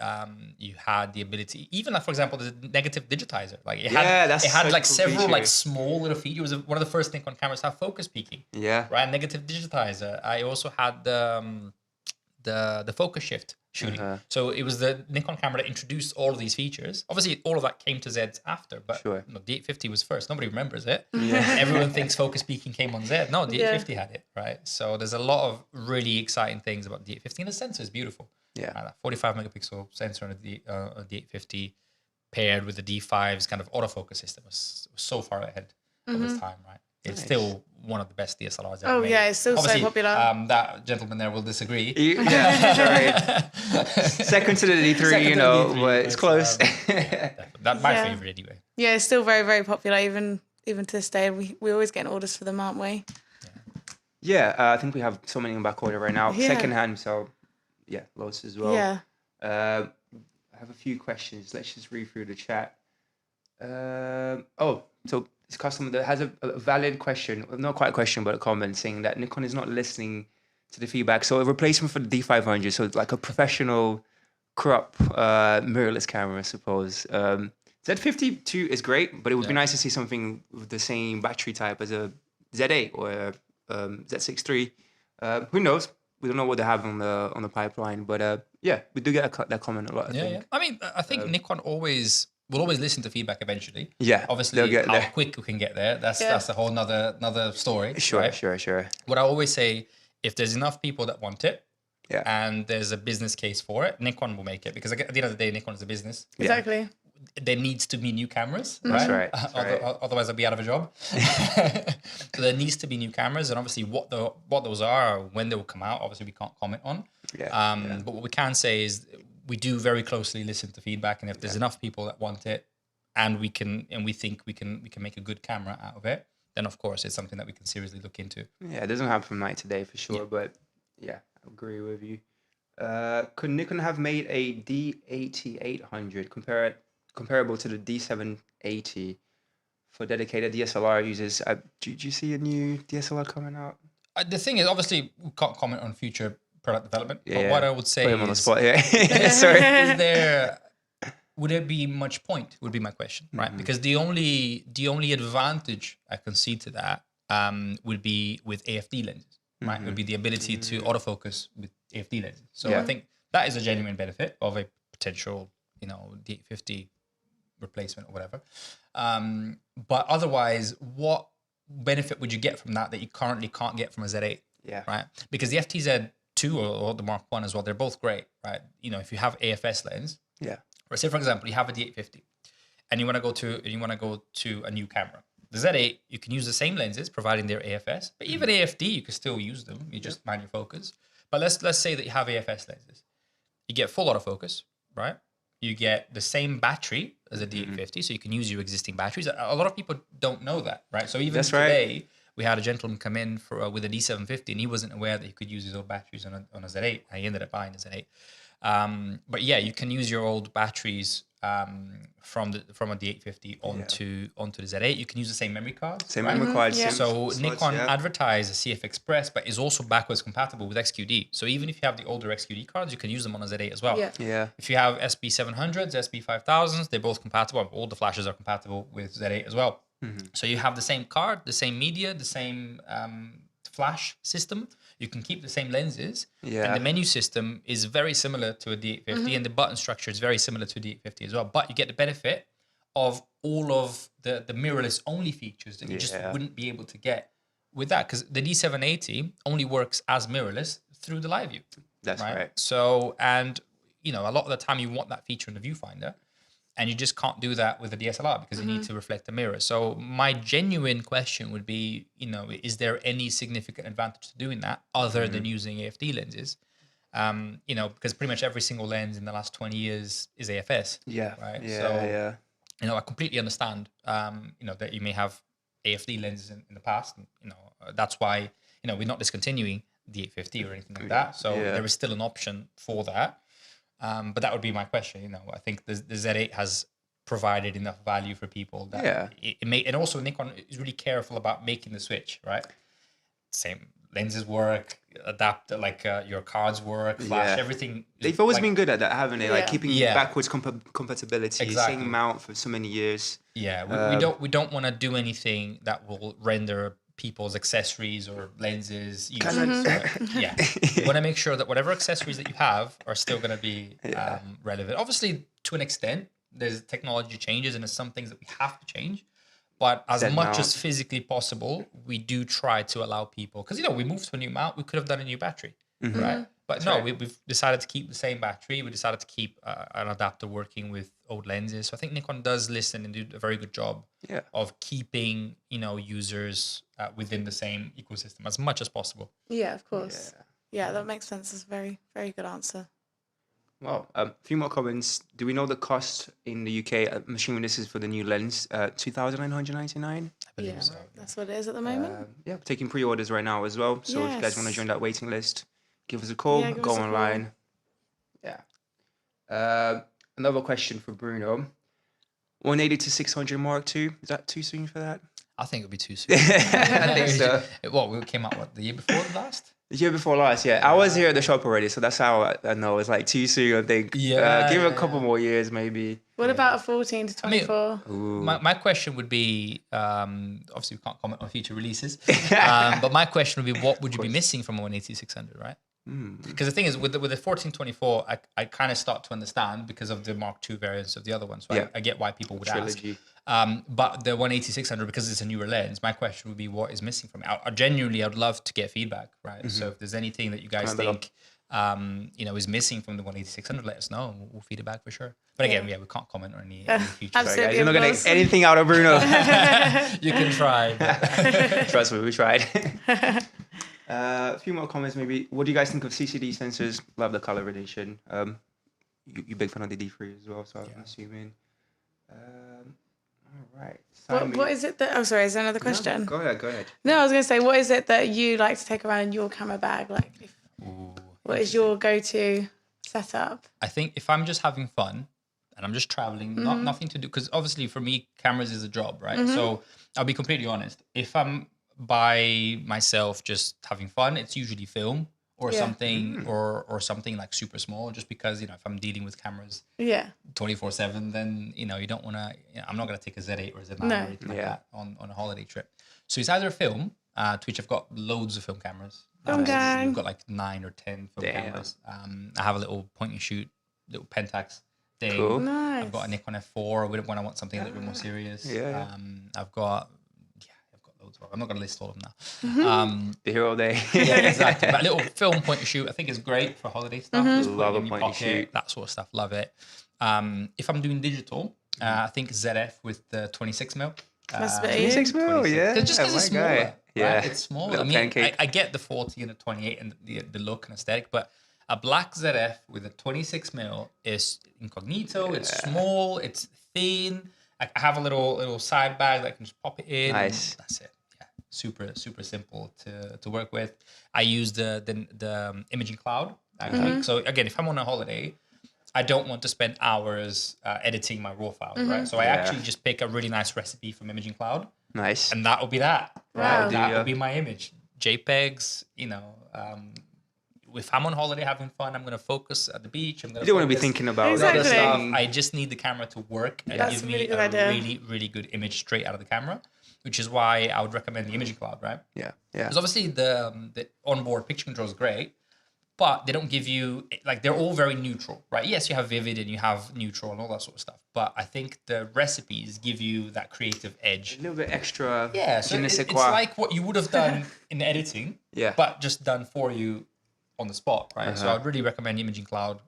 Speaker 3: You had the ability, even like, for example, the negative digitizer. Like it had like several
Speaker 2: feature.
Speaker 3: like small little features. It was one of the first Nikon cameras to have focus peaking.
Speaker 2: Yeah.
Speaker 3: Right, negative digitizer. I also had the focus shift shooting. So it was the Nikon camera that introduced all of these features. Obviously, all of that came to Z's after, but you know, the 850 was first. Nobody remembers it. Everyone thinks focus peaking came on Z. No, the 850 had it, right? So there's a lot of really exciting things about the 850, and the sensor is beautiful.
Speaker 2: Yeah.
Speaker 3: That 45 megapixel sensor on the 850 paired with the D5's kind of autofocus system was so far ahead of its time, right? It's still one of the best DSLRs ever made.
Speaker 1: Yeah, it's still
Speaker 3: Obviously,
Speaker 1: so popular.
Speaker 3: That gentleman there will disagree.
Speaker 2: Yeah, sorry. Second to the D3,
Speaker 3: Second
Speaker 2: you
Speaker 3: to the
Speaker 2: know,
Speaker 3: D3,
Speaker 2: but it's close.
Speaker 3: That's my
Speaker 1: Yeah.
Speaker 3: favorite anyway.
Speaker 1: Yeah, it's still very, very popular, even to this day. We're always getting orders for them, aren't we?
Speaker 2: Yeah, I think we have so many in back order right now.
Speaker 1: Yeah.
Speaker 2: Second hand, so yeah, loads as well.
Speaker 1: Yeah.
Speaker 2: I have a few questions. Let's just read through the chat. So this customer that has a valid question, not quite a question, but a comment saying that Nikon is not listening to the feedback. So a replacement for the D500, so it's like a professional crop mirrorless camera, I suppose. Z52 is great, but it would be nice to see something with the same battery type as a Z8 or a Z6 III. Who knows? We don't know what they have on the pipeline, but yeah, we do get that comment a lot. I think.
Speaker 3: I mean, I think Nikon will always listen to feedback eventually.
Speaker 2: Yeah,
Speaker 3: obviously,
Speaker 2: they'll get
Speaker 3: how
Speaker 2: there.
Speaker 3: quick we can get there. That's a whole another story.
Speaker 2: Sure,
Speaker 3: right?
Speaker 2: sure.
Speaker 3: What I always say, if there's enough people that want it,
Speaker 2: Yeah.
Speaker 3: and there's a business case for it, Nikon will make it, because at the end of the day, Nikon is a business.
Speaker 1: Exactly.
Speaker 3: There needs to be new cameras,
Speaker 2: That's
Speaker 3: right?
Speaker 2: right.
Speaker 3: Otherwise, I'd be out of a job. So there needs to be new cameras, and obviously, what those are, or when they will come out, obviously we can't comment on. But what we can say is we do very closely listen to feedback, and if there's enough people that want it, and we think we can make a good camera out of it, then of course it's something that we can seriously look into.
Speaker 2: Yeah, it doesn't happen from night to day for sure, but yeah, I agree with you. Could Nikon have made a D80-800 comparable to the D780 for dedicated DSLR users? Do you see a new DSLR coming out?
Speaker 3: The thing is, obviously, we can't comment on future product development.
Speaker 2: Yeah,
Speaker 3: but what I would say
Speaker 2: put him on the
Speaker 3: is,
Speaker 2: spot. Yeah, sorry.
Speaker 3: would there be much point? Would be my question, right? Because the only advantage I can see to that would be with AFD lenses, right? It would be the ability to autofocus with AFD lenses. So I think that is a genuine benefit of a potential, D850 replacement or whatever. But otherwise, what benefit would you get from that you currently can't get from a Z8?
Speaker 2: Yeah.
Speaker 3: Right. Because the FTZ2 or the Mark 1 as well, they're both great, right? If you have AFS lens, right, say for example, you have a D850 and you want to go to a new camera. The Z8, you can use the same lenses providing they're AFS, but even AFD, you can still use them. You just mind your focus. But let's say that you have AFS lenses. You get full autofocus, right? You get the same battery as a D850, so you can use your existing batteries. A lot of people don't know that, right? So even today, we had a gentleman come in with a D750, and he wasn't aware that he could use his old batteries on a Z8. And he ended up buying a Z8. But yeah, you can use your old batteries from a D850 onto the Z8. You can use the same memory cards.
Speaker 2: Same memory cards.
Speaker 1: Yeah.
Speaker 3: So Nikon advertised a CF Express, but is also backwards compatible with XQD. So even if you have the older XQD cards, you can use them on a Z8 as well.
Speaker 2: Yeah.
Speaker 3: If you have SB700s, SB5000s, they're both compatible. All the flashes are compatible with Z8 as well. So you have the same card, the same media, the same flash system. You can keep the same lenses.
Speaker 2: Yeah.
Speaker 3: And the menu system is very similar to a D850, and the button structure is very similar to a D850 as well. But you get the benefit of all of the mirrorless only features that you just wouldn't be able to get with that, because the D780 only works as mirrorless through the live view.
Speaker 2: That's right.
Speaker 3: So, and a lot of the time you want that feature in the viewfinder, and you just can't do that with a DSLR because you need to reflect the mirror. So my genuine question would be, is there any significant advantage to doing that other than using AFD lenses? Because pretty much every single lens in the last 20 years is AFS.
Speaker 2: Yeah.
Speaker 3: Right.
Speaker 2: Yeah.
Speaker 3: So, I completely understand, that you may have AFD lenses in the past. And, that's why, we're not discontinuing the 850 or anything like that. So there is still an option for that. But that would be my question. I think the Z8 has provided enough value for people that and also Nikon is really careful about making the switch, right? Same lenses work, adapt, your cards work, flash, everything.
Speaker 2: They've always been good at that, haven't they? Like keeping backwards compatibility,
Speaker 3: exactly.
Speaker 2: Same mount for so many years.
Speaker 3: Yeah, we don't want to do anything that will render people's accessories or lenses useless. Yeah, you want to make sure that whatever accessories that you have are still going to be relevant. Obviously, to an extent, there's technology changes and there's some things that we have to change. But as much as physically possible, we do try to allow people, because we moved to a new mount, we could have done a new battery, right? But no, we've decided to keep the same battery. We decided to keep an adapter working with old lenses. So I think Nikon does listen and do a very good job of keeping, users within the same ecosystem as much as possible.
Speaker 1: Yeah, of course. Yeah, that makes sense. It's a very, very good answer.
Speaker 2: Well, a few more comments. Do we know the cost in the UK? I'm assuming this is for the new lens, 2,999.
Speaker 3: I believe so.
Speaker 1: That's what it is at the moment.
Speaker 2: We're taking pre-orders right now as well. So if you guys want to join that waiting list, give us a call. Go online. Yeah. Another question for Bruno. 180 to 600 Mark II. Is that too soon for that?
Speaker 3: I think it would be too soon.
Speaker 2: I think so.
Speaker 3: We came out the year before last?
Speaker 2: The year before last, yeah. I was here at the shop already, so that's how I know it's like too soon, I think.
Speaker 3: Yeah.
Speaker 2: Give it a couple more years, maybe.
Speaker 1: What about a 14 to 24?
Speaker 3: My question would be, obviously we can't comment on future releases, but my question would be, what would you be missing from a 180-600, right? Because the thing is, with the 1424, I kind of start to understand because of the Mark II variants of the other ones. So I get why people would
Speaker 2: Trilogy.
Speaker 3: ask. But the 180-600, because it's a newer lens, my question would be, what is missing from it? I'd love to get feedback, right? Mm-hmm. So if there's anything that you guys think, is missing from the 180-600, let us know. We'll feed it back for sure. But again, we can't comment on any future.
Speaker 1: Absolutely,
Speaker 2: You're not going to get anything out of Bruno.
Speaker 3: You can try.
Speaker 2: Trust me, we tried. A few more comments maybe. What do you guys think of CCD sensors? Love the color edition. You're big fan of the D3 as well, so I'm assuming. All right.
Speaker 1: What is it that... Oh, sorry, is there another question?
Speaker 2: No, go ahead.
Speaker 1: No, I was going to say, what is it that you like to take around in your camera bag? Like, what is your go-to setup?
Speaker 3: I think if I'm just having fun and I'm just traveling, nothing to do, because obviously for me, cameras is a job, right? Mm-hmm. So I'll be completely honest. If I'm by myself just having fun, it's usually film or something or something like super small, just because if I'm dealing with cameras 24/7, then you don't want to, I'm not going to take a Z8 or a Z9 or anything like that on a holiday trip. So it's either a film, to which I've got loads of film cameras. I've got like 9 or 10 film cameras. I have a little point and shoot, little Pentax thing.
Speaker 2: Cool.
Speaker 1: Nice.
Speaker 3: I've got a Nikon F4 when I want something a little bit more serious. I've got loads of. I'm not going to list all of them now.
Speaker 2: Be here all day.
Speaker 3: Yeah, exactly. But a little film point and shoot, I think is great for holiday stuff.
Speaker 2: Love a point and shoot.
Speaker 3: That sort of stuff. Love it. If I'm doing digital, I think ZF with the 26mm.
Speaker 2: 26mm, yeah.
Speaker 3: Just because it's smaller.
Speaker 2: Yeah,
Speaker 3: right? It's smaller. I mean, I get the 40 and the 28 and the look and aesthetic, but a black ZF with a 26mm is incognito. It's small. It's thin. I have a little side bag that I can just pop it in.
Speaker 2: Nice.
Speaker 3: That's it. Yeah, super simple to work with. I use the imaging cloud actually. So again, if I'm on a holiday, I don't want to spend hours editing my raw files, right? So I actually just pick a really nice recipe from Imaging Cloud.
Speaker 2: Nice.
Speaker 3: And that will be that.
Speaker 1: Wow.
Speaker 3: Right? That will be my image. JPEGs, if I'm on holiday having fun, I'm going to focus at the beach. You
Speaker 2: don't want to be thinking about
Speaker 1: exactly.
Speaker 2: other
Speaker 3: stuff. I just need the camera to work and give me a really, really good image straight out of the camera, which is why I would recommend the Imaging Cloud, right?
Speaker 2: Yeah.
Speaker 3: Because obviously the onboard picture control is great, but they don't give you, they're all very neutral, right? Yes, you have vivid and you have neutral and all that sort of stuff, but I think the recipes give you that creative edge.
Speaker 2: A little bit extra.
Speaker 3: Yeah, so it's like what you would have done in editing, but just done for you on the spot, right? So I'd really recommend Imaging Cloud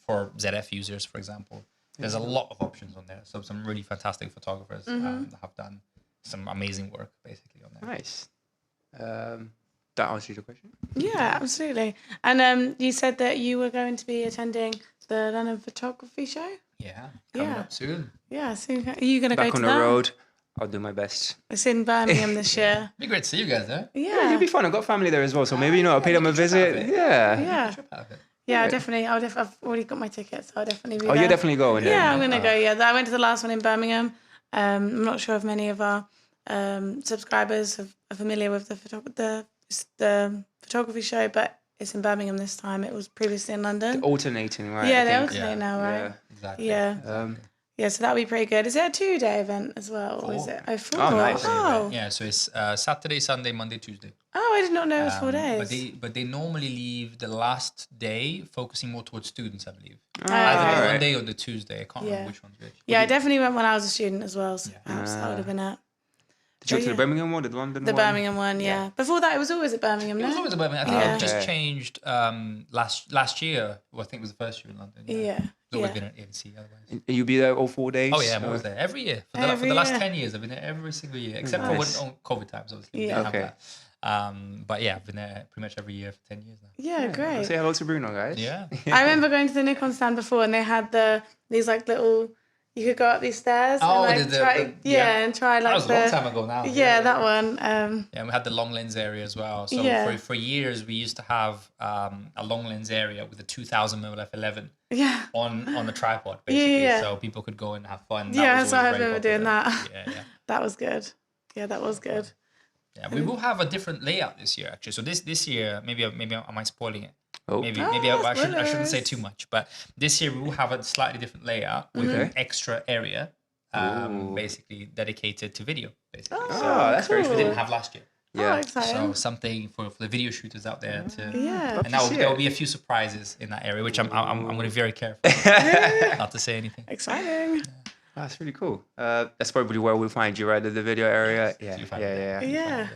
Speaker 3: for ZF users, for example. There's a lot of options on there. So some really fantastic photographers that have done some amazing work basically on there.
Speaker 2: Nice. That answers your question?
Speaker 1: Yeah, absolutely. And you said that you were going to be attending the London Photography Show?
Speaker 3: Yeah, coming up soon.
Speaker 1: Yeah, soon. Are you going to go to that?
Speaker 2: Back on the road. I'll do my best.
Speaker 1: It's in Birmingham this year.
Speaker 3: Be great to see you guys there.
Speaker 1: Yeah.
Speaker 2: It'll be fun. I've got family there as well, so maybe I'll pay them a visit. Yeah.
Speaker 1: Yeah, definitely. I've already got my tickets. So I'll definitely be there.
Speaker 2: You're definitely going.
Speaker 1: Yeah, I'm going to go. Yeah, I went to the last one in Birmingham. I'm not sure if many of our subscribers are familiar with the photography show, but it's in Birmingham this time. It was previously in London.
Speaker 2: Alternating, right?
Speaker 1: Yeah, they alternate now, right?
Speaker 2: Yeah,
Speaker 3: exactly.
Speaker 1: Yeah. Yeah, so that'll be pretty good. Is it a 2-day event as well? Or is it? Oh, 4.
Speaker 2: Oh, nice.
Speaker 3: Yeah, so it's Saturday, Sunday, Monday, Tuesday.
Speaker 1: Oh, I did not know it was 4 days.
Speaker 3: But they normally leave the last day focusing more towards students, I believe.
Speaker 1: Either
Speaker 3: the Monday or the Tuesday. I can't remember which one's which.
Speaker 1: Yeah, I definitely went when I was a student as well, so perhaps that would have been it.
Speaker 2: Did you go to the Birmingham one, the London
Speaker 1: The
Speaker 2: one?
Speaker 1: Birmingham one, yeah. Before that, it was always at Birmingham,
Speaker 3: It
Speaker 1: no?
Speaker 3: was always a Birmingham. I think
Speaker 1: Yeah.
Speaker 3: it just changed last year. Well, I think it was the first year in London.
Speaker 1: Yeah.
Speaker 3: It's always been at ANC otherwise.
Speaker 2: And you'll be there all 4 days?
Speaker 3: Oh yeah, I'm always there every year for the last 10 years. I've been there every single year, except for when on COVID times, obviously.
Speaker 1: Yeah.
Speaker 3: We didn't have that. But yeah, I've been there pretty much every year for 10 years now.
Speaker 1: Yeah, great.
Speaker 2: Say hello to Bruno, guys.
Speaker 3: Yeah.
Speaker 1: I remember going to the Nikon stand before, and they had these like little. You could go up these stairs
Speaker 3: Oh,
Speaker 1: and like and try like
Speaker 3: that was a long time ago now.
Speaker 1: Yeah, that one.
Speaker 3: Yeah, and we had the long lens area as well. So for years we used to have a long lens area with a 2000mm f11 on the tripod basically.
Speaker 1: Yeah.
Speaker 3: So people could go and have fun.
Speaker 1: So I remember doing that.
Speaker 3: Yeah.
Speaker 1: That was good. Yeah, that was good.
Speaker 3: Yeah, we will have a different layout this year actually. So this year maybe am I spoiling it?
Speaker 2: Oh.
Speaker 3: Maybe I shouldn't say too much, but this year we will have a slightly different layout with an extra area, basically dedicated to video. Basically,
Speaker 2: that's very
Speaker 3: we didn't have last year.
Speaker 1: Yeah, exciting.
Speaker 3: So something for the video shooters out there to and
Speaker 2: there
Speaker 3: will be a few surprises in that area, which I'm going to be very careful not to say anything.
Speaker 1: Exciting.
Speaker 2: Oh, that's really cool. That's probably where we'll find you, right? At the video area.
Speaker 1: Yeah.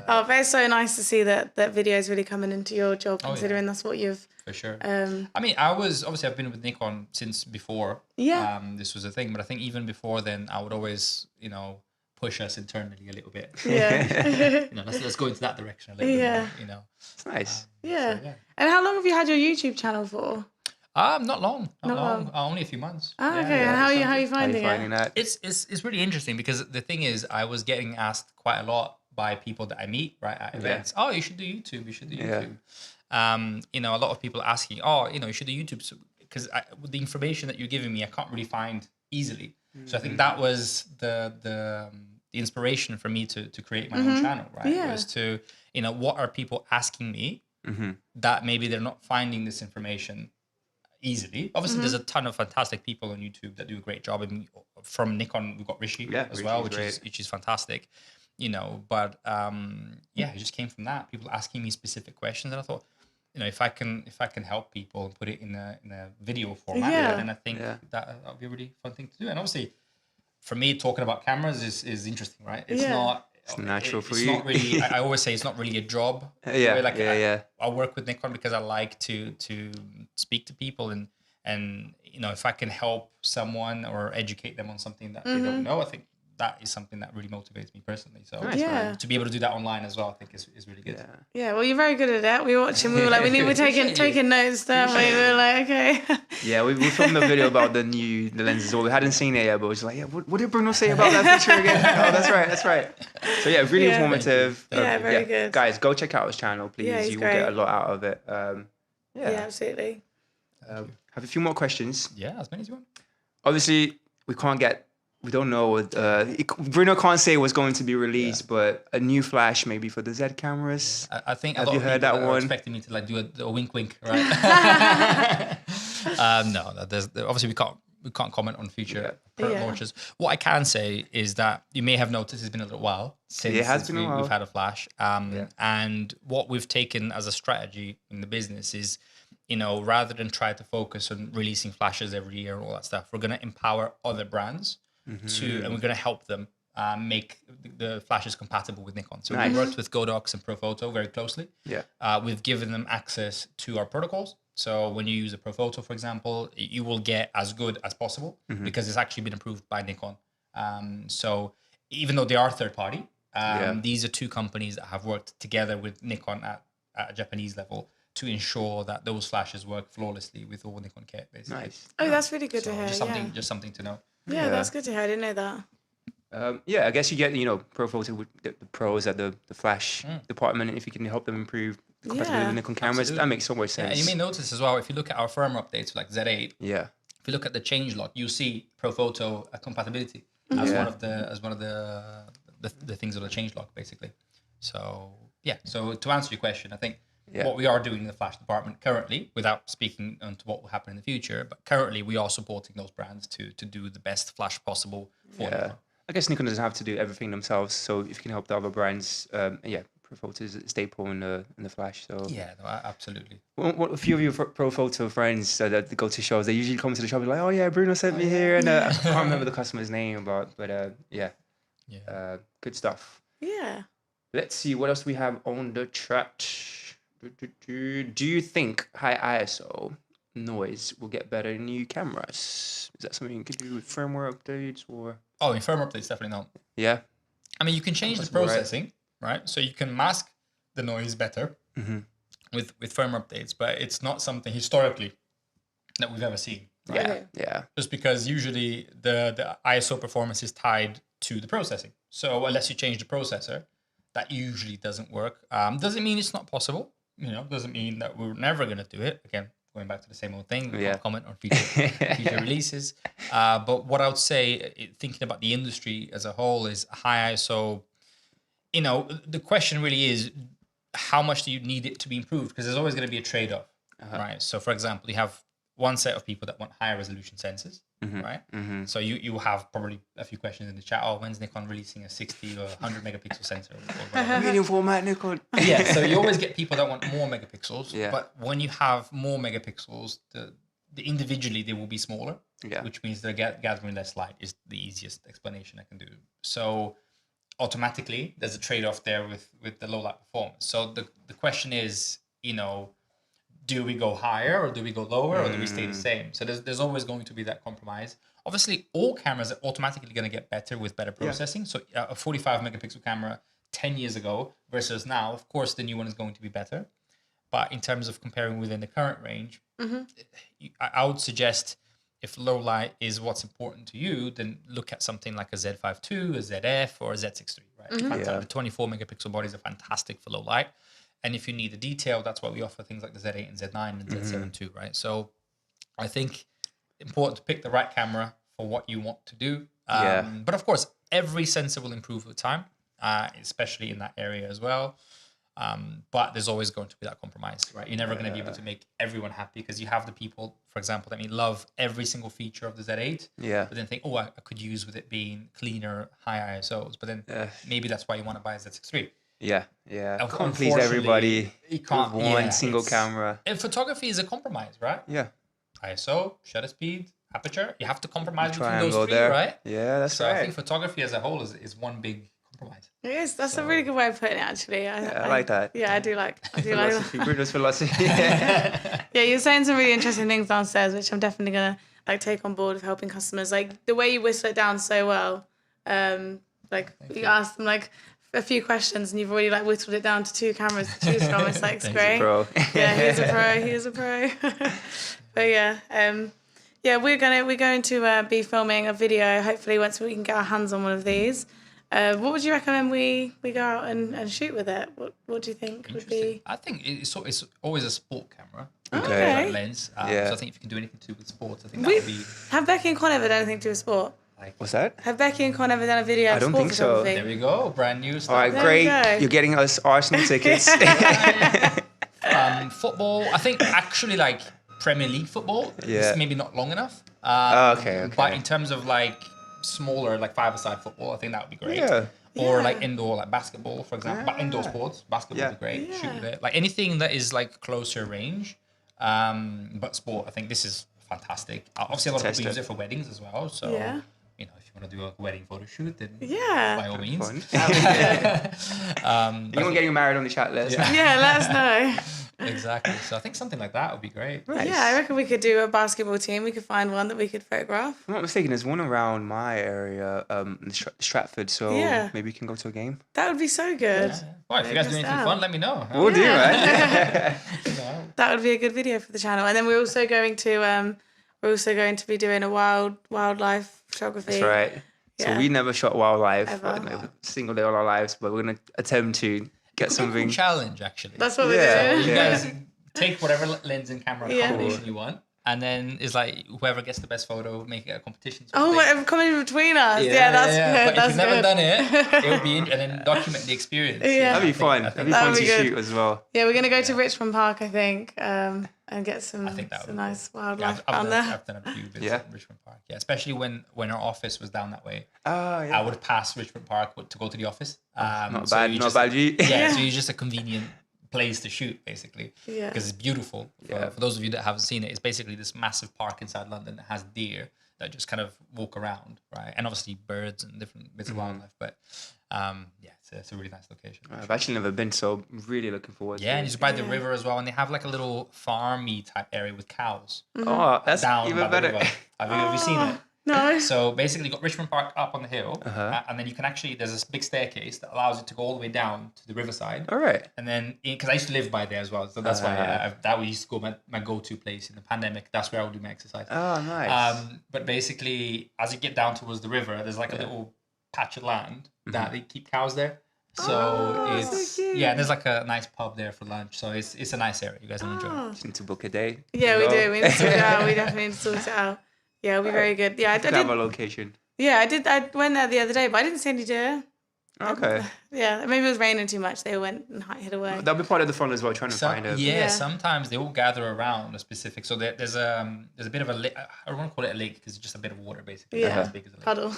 Speaker 1: Oh, but it's so nice to see that video is really coming into your job, considering that's what you've.
Speaker 3: For sure. I mean, I've been with Nikon since before.
Speaker 1: Yeah.
Speaker 3: This was a thing, but I think even before then, I would always, push us internally a little bit.
Speaker 1: Yeah.
Speaker 3: Let's go into that direction a little bit more,
Speaker 2: It's nice.
Speaker 1: Yeah. And how long have you had your YouTube channel for?
Speaker 3: Not long. Only a few months.
Speaker 1: Oh, okay. And how are you finding it?
Speaker 2: That?
Speaker 3: It's really interesting because the thing is, I was getting asked quite a lot by people that I meet at events. Oh, you should do YouTube. You should do YouTube. A lot of people asking, you should do YouTube because with the information that you're giving me, I can't really find easily. So I think that was the inspiration for me to create my own channel, right?
Speaker 1: Yeah.
Speaker 3: Was to, what are people asking me that maybe they're not finding this information easily. Obviously, there's a ton of fantastic people on YouTube that do a great job. I mean, from Nikon, we've got Rishi as well, which is fantastic. But it just came from that. People asking me specific questions, and I thought, if I can help people and put it in a video format, then I think that'll be a really fun thing to do. And obviously, for me, talking about cameras is interesting, right? It's not.
Speaker 2: It's natural for
Speaker 3: you. It's not really. I always say it's not really a job. I work with Nikon because I like to speak to people and if I can help someone or educate them on something that they don't know, I think that is something that really motivates me personally. So to be able to do that online as well, I think is really good.
Speaker 1: Yeah, well, you're very good at that. We watched him. We were like, we're taking notes, don't we? We were like, okay.
Speaker 2: Yeah, we filmed a video about the lenses. Well, we hadn't seen it yet, but we was like, what did Bruno say about that picture again? Oh, that's right. So really informative.
Speaker 1: Very good.
Speaker 2: Guys, go check out his channel, please.
Speaker 1: Yeah,
Speaker 2: you will get a lot out of it.
Speaker 1: Absolutely.
Speaker 2: Have a few more questions.
Speaker 3: Yeah, as many as you want.
Speaker 2: Obviously, we don't know what Bruno can't say what's going to be released, but a new flash maybe for the Z cameras.
Speaker 3: I think
Speaker 2: have you heard that one?
Speaker 3: Expecting me to do a wink, right? No, there's obviously we can't comment on future launches. What I can say is that you may have noticed it's been a little while since we've had a flash. And what we've taken as a strategy in the business is, rather than try to focus on releasing flashes every year and all that stuff, we're going to empower other brands and we're going to help them make the flashes compatible with Nikon. So we worked with Godox and Profoto very closely. We've given them access to our protocols. So when you use a Profoto, for example, you will get as good as possible because it's actually been approved by Nikon. So even though they are third party, these are two companies that have worked together with Nikon at a Japanese level to ensure that those flashes work flawlessly with all Nikon kit, basically.
Speaker 2: Nice.
Speaker 1: Oh, that's really good to hear.
Speaker 3: Just something to know.
Speaker 1: Yeah, that's good to hear. I didn't know that.
Speaker 2: I guess you get, Profoto with the pros at the flash department, and if you can help them improve the compatibility with Nikon cameras, that makes so much sense.
Speaker 3: And you may notice as well, if you look at our firmware updates like Z8, if you look at the change log, you see Profoto compatibility as one of the things on the change log, basically. So so to answer your question, I think what we are doing in the flash department currently, without speaking onto what will happen in the future, but currently we are supporting those brands to do the best flash possible for them.
Speaker 2: I guess Nikon doesn't have to do everything themselves, so if you can help the other brands, Profoto is a staple in the flash. So
Speaker 3: absolutely.
Speaker 2: A few of your Profoto friends that go to shows, they usually come to the shop and like, oh yeah, Bruno sent me here, and I can't remember the customer's name, but
Speaker 3: Yeah.
Speaker 2: Good stuff.
Speaker 1: Yeah.
Speaker 2: Let's see what else we have on the chat. Do you think high ISO noise will get better in new cameras? Is that something you could do with firmware updates or?
Speaker 3: Oh, in firmware updates, definitely not.
Speaker 2: Yeah.
Speaker 3: I mean, you can change the
Speaker 2: Possible, right?
Speaker 3: processing, right? So you can mask the noise better with firmware updates, but it's not something historically that we've ever seen. Right?
Speaker 2: Yeah.
Speaker 1: Okay.
Speaker 2: Yeah.
Speaker 3: Just because usually the ISO performance is tied to the processing. So unless you change the processor, that usually doesn't work. Doesn't mean it's not possible. Doesn't mean that we're never going to do it. Again, going back to the same old thing. We can't comment on future releases. But what I would say, thinking about the industry as a whole, is high ISO. The question really is, how much do you need it to be improved? Because there's always going to be a trade-off, right? So, for example, you have one set of people that want higher resolution sensors, right? So you have probably a few questions in the chat. Oh, when's Nikon releasing a 60 or 100 megapixel sensor?
Speaker 2: Medium format Nikon.
Speaker 3: Yeah, so you always get people that want more megapixels.
Speaker 2: Yeah.
Speaker 3: But when you have more megapixels, the individually they will be smaller, which means they're gathering less light is the easiest explanation I can do. So automatically there's a trade-off there with the low light performance. So the question is, do we go higher or do we go lower or do we stay the same? So there's always going to be that compromise. Obviously, all cameras are automatically going to get better with better processing. So a 45 megapixel camera 10 years ago versus now, of course, the new one is going to be better. But in terms of comparing within the current range, I would suggest if low light is what's important to you, then look at something like a Z5 II, a ZF, or a Z6 III, right? The 24 megapixel bodies are fantastic for low light. And if you need the detail, that's why we offer things like the Z8 and Z9 and Z7 too, right? So I think important to pick the right camera for what you want to do. But of course, every sensor will improve with time, especially in that area as well. But there's always going to be that compromise, right? You're never going to be able to make everyone happy because you have the people, for example, that love every single feature of the Z8, but then think, I could use with it being cleaner, high ISOs. But then maybe that's why you want to buy a Z6 III.
Speaker 2: Yeah. Can't please everybody.
Speaker 3: You can't.
Speaker 2: With one single camera.
Speaker 3: And photography is a compromise, right?
Speaker 2: Yeah.
Speaker 3: ISO, shutter speed, aperture. You have to compromise between
Speaker 2: Triangle
Speaker 3: those three,
Speaker 2: there.
Speaker 3: right?
Speaker 2: Yeah, that's
Speaker 3: so
Speaker 2: right.
Speaker 3: I think photography as a whole is one big compromise.
Speaker 1: It is. That's a really good way of putting it, actually.
Speaker 2: I like that.
Speaker 1: Yeah, I do like
Speaker 2: Philosophy, Bruno's philosophy.
Speaker 1: Yeah, you're saying some really interesting things downstairs, which I'm definitely gonna take on board with helping customers. Like the way you whistle it down so well. You asked them a few questions and you've already whittled it down to 2 cameras to choose from. It's it's great.
Speaker 2: Pro.
Speaker 1: Yeah, he's a pro. But we're going to be filming a video hopefully once we can get our hands on one of these. What would you recommend we go out and shoot with it? What do you think would be?
Speaker 3: I think it's always a sport camera.
Speaker 1: Okay.
Speaker 3: Lens. So I think if you can do anything to do with sports, I think that would be.
Speaker 1: Have Becky and Con ever done anything to do with sport?
Speaker 2: What's that?
Speaker 1: Have Becky and Con ever done a video of
Speaker 2: I don't
Speaker 1: sport
Speaker 2: think so.
Speaker 1: photography?
Speaker 3: There we go. Brand new stuff.
Speaker 2: All right,
Speaker 1: There
Speaker 2: great.
Speaker 1: you go.
Speaker 2: You're getting us Arsenal tickets.
Speaker 3: Football, I think actually Premier League football is maybe not long enough.
Speaker 2: Okay.
Speaker 3: But in terms of smaller 5-a-side football, I think that would be great.
Speaker 2: Yeah.
Speaker 3: Or indoor basketball, for example. But indoor sports, basketball would be great.
Speaker 1: Yeah.
Speaker 3: Shoot with it. Anything that is closer range. But sport, I think this is fantastic. Obviously, a lot of people use it for weddings as well. So if you want to do a wedding photo shoot, then by all means.
Speaker 2: Anyone getting married on the chat list?
Speaker 1: Yeah, let us know.
Speaker 3: Exactly. So I think something like that would be great.
Speaker 2: Nice.
Speaker 1: Yeah, I reckon we could do a basketball team. We could find one that we could photograph.
Speaker 2: If I'm not mistaken, there's one around my area, Stratford, so maybe we can go to a game.
Speaker 1: That would be so good.
Speaker 3: Yeah. Well, if you guys do anything fun, let me know.
Speaker 2: We'll do, right?
Speaker 1: That would be a good video for the channel. And then we're also going to be doing a wildlife photography.
Speaker 2: That's right. So we never shot wildlife,
Speaker 1: Ever.
Speaker 2: single day of our lives, but we're going to attempt to get something.
Speaker 3: Challenge, actually.
Speaker 1: That's what we're doing.
Speaker 3: You guys take whatever lens and camera combination you want. And then it's whoever gets the best photo, make it a competition.
Speaker 1: Coming between us. Yeah, that's good.
Speaker 3: But if you've never done it, it would be, and then document the experience.
Speaker 1: Yeah.
Speaker 2: That'd be fun. That'd be fun to shoot as well.
Speaker 1: Yeah, we're going to go to Richmond Park, I think, and get some nice wildlife
Speaker 3: I've
Speaker 1: there.
Speaker 3: I've done a few bits in Richmond Park. Yeah, especially when our office was down that way.
Speaker 2: I
Speaker 3: would pass Richmond Park to go to the office.
Speaker 2: Not bad, G.
Speaker 3: So you're just a convenient place to shoot, basically, because it's beautiful. For those of you that haven't seen it, it's basically this massive park inside London that has deer that just kind of walk around, right? And obviously birds and different bits of wildlife. But it's a really nice location.
Speaker 2: I've actually never been, so really looking forward to
Speaker 3: Yeah,
Speaker 2: it.
Speaker 3: and it's by the river as well, and they have like a little farmy type area with cows
Speaker 2: Oh, that's
Speaker 3: down
Speaker 2: even
Speaker 3: by
Speaker 2: better.
Speaker 3: the river. Have you seen it?
Speaker 1: No.
Speaker 3: So basically, you got Richmond Park up on the hill, and then you can actually, there's this big staircase that allows you to go all the way down to the riverside.
Speaker 2: All right.
Speaker 3: And then, because I used to live by there as well, so that's why that used to go my go-to place in the pandemic. That's where I would do my exercise.
Speaker 2: Oh, nice.
Speaker 3: But basically, as you get down towards the river, there's like a little patch of land that they keep cows there. So it's
Speaker 1: so cute.
Speaker 3: there's like a nice pub there for lunch. So it's a nice area. You guys will enjoy it.
Speaker 2: Just need to book a day.
Speaker 1: Yeah, we
Speaker 2: Go.
Speaker 1: do. We need to sort it out. We definitely need to sort it out. Yeah, it'll be very good. Yeah, I
Speaker 2: Have a
Speaker 1: did.
Speaker 2: location.
Speaker 1: Yeah, I did. I went there the other day, but I didn't see any deer.
Speaker 2: Okay.
Speaker 1: Yeah, maybe it was raining too much. They went and hid away.
Speaker 2: That'll be part of the fun as well, trying to find it.
Speaker 3: Yeah,
Speaker 1: Yeah.
Speaker 3: sometimes they all gather around a specific. So there's a bit of a lake. I don't want to call it a lake because it's just a bit of water basically.
Speaker 1: Yeah.
Speaker 3: Not as big as a lake.
Speaker 1: Puddle.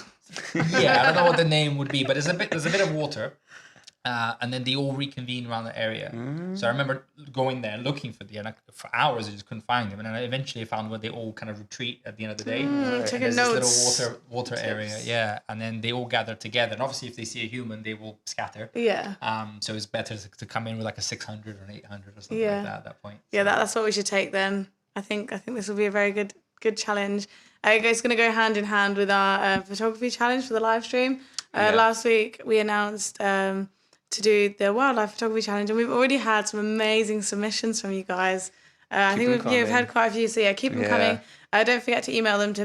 Speaker 3: Yeah, I don't know what the name would be, but there's a bit of water. And then they all reconvene around the area. So I remember going there looking for deer, and for hours I just couldn't find them. And then I eventually found where they all kind of retreat at the end of the day. And
Speaker 1: taking
Speaker 3: there's
Speaker 1: notes.
Speaker 3: this little water area, yeah. And then they all gather together. And obviously, if they see a human, they will scatter.
Speaker 1: Yeah.
Speaker 3: So it's better to come in with like a 600 or an 800 or something
Speaker 1: Yeah.
Speaker 3: like that at that point.
Speaker 1: Yeah, that's what we should take then. I think this will be a very good challenge. It's going to go hand in hand with our photography challenge for the live stream. Last week we announced to do the wildlife photography challenge, and we've already had some amazing submissions from you guys. I think we've had quite a few, so keep them coming. Don't forget to email them to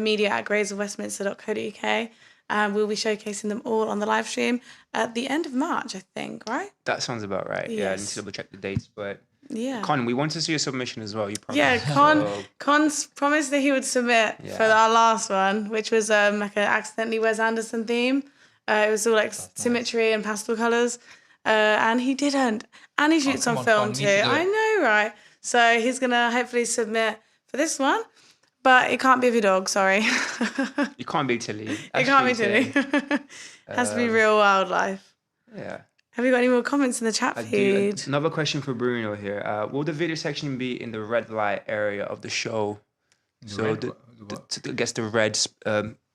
Speaker 1: media@gravesofwestminster.co.uk, and we'll be showcasing them all on the live stream at the end of March, I think, right?
Speaker 2: That sounds about right. Yeah, I need
Speaker 1: Yes.
Speaker 2: to double check the dates, but
Speaker 1: Yeah.
Speaker 2: Con, we want to see a submission as well. You promised.
Speaker 1: Yeah,
Speaker 2: So,
Speaker 1: Con's promised that he would submit for our last one, which was like an accidentally Wes Anderson theme. It was all like symmetry and pastel colours. And he didn't. And he shoots
Speaker 3: come
Speaker 1: on
Speaker 3: on,
Speaker 1: film
Speaker 3: Con,
Speaker 1: too.
Speaker 3: you need to do
Speaker 1: I
Speaker 3: it.
Speaker 1: know, right? So he's going to hopefully submit for this one. But it can't be of your dog, sorry.
Speaker 2: you can't be Tilly.
Speaker 1: It can't be Tilly. Has to be real wildlife.
Speaker 2: Yeah.
Speaker 1: Have you got any more comments in the chat
Speaker 2: I do.
Speaker 1: feed?
Speaker 2: Another question for Bruno here. Will the video section be in the red light area of the show? So I guess the reds.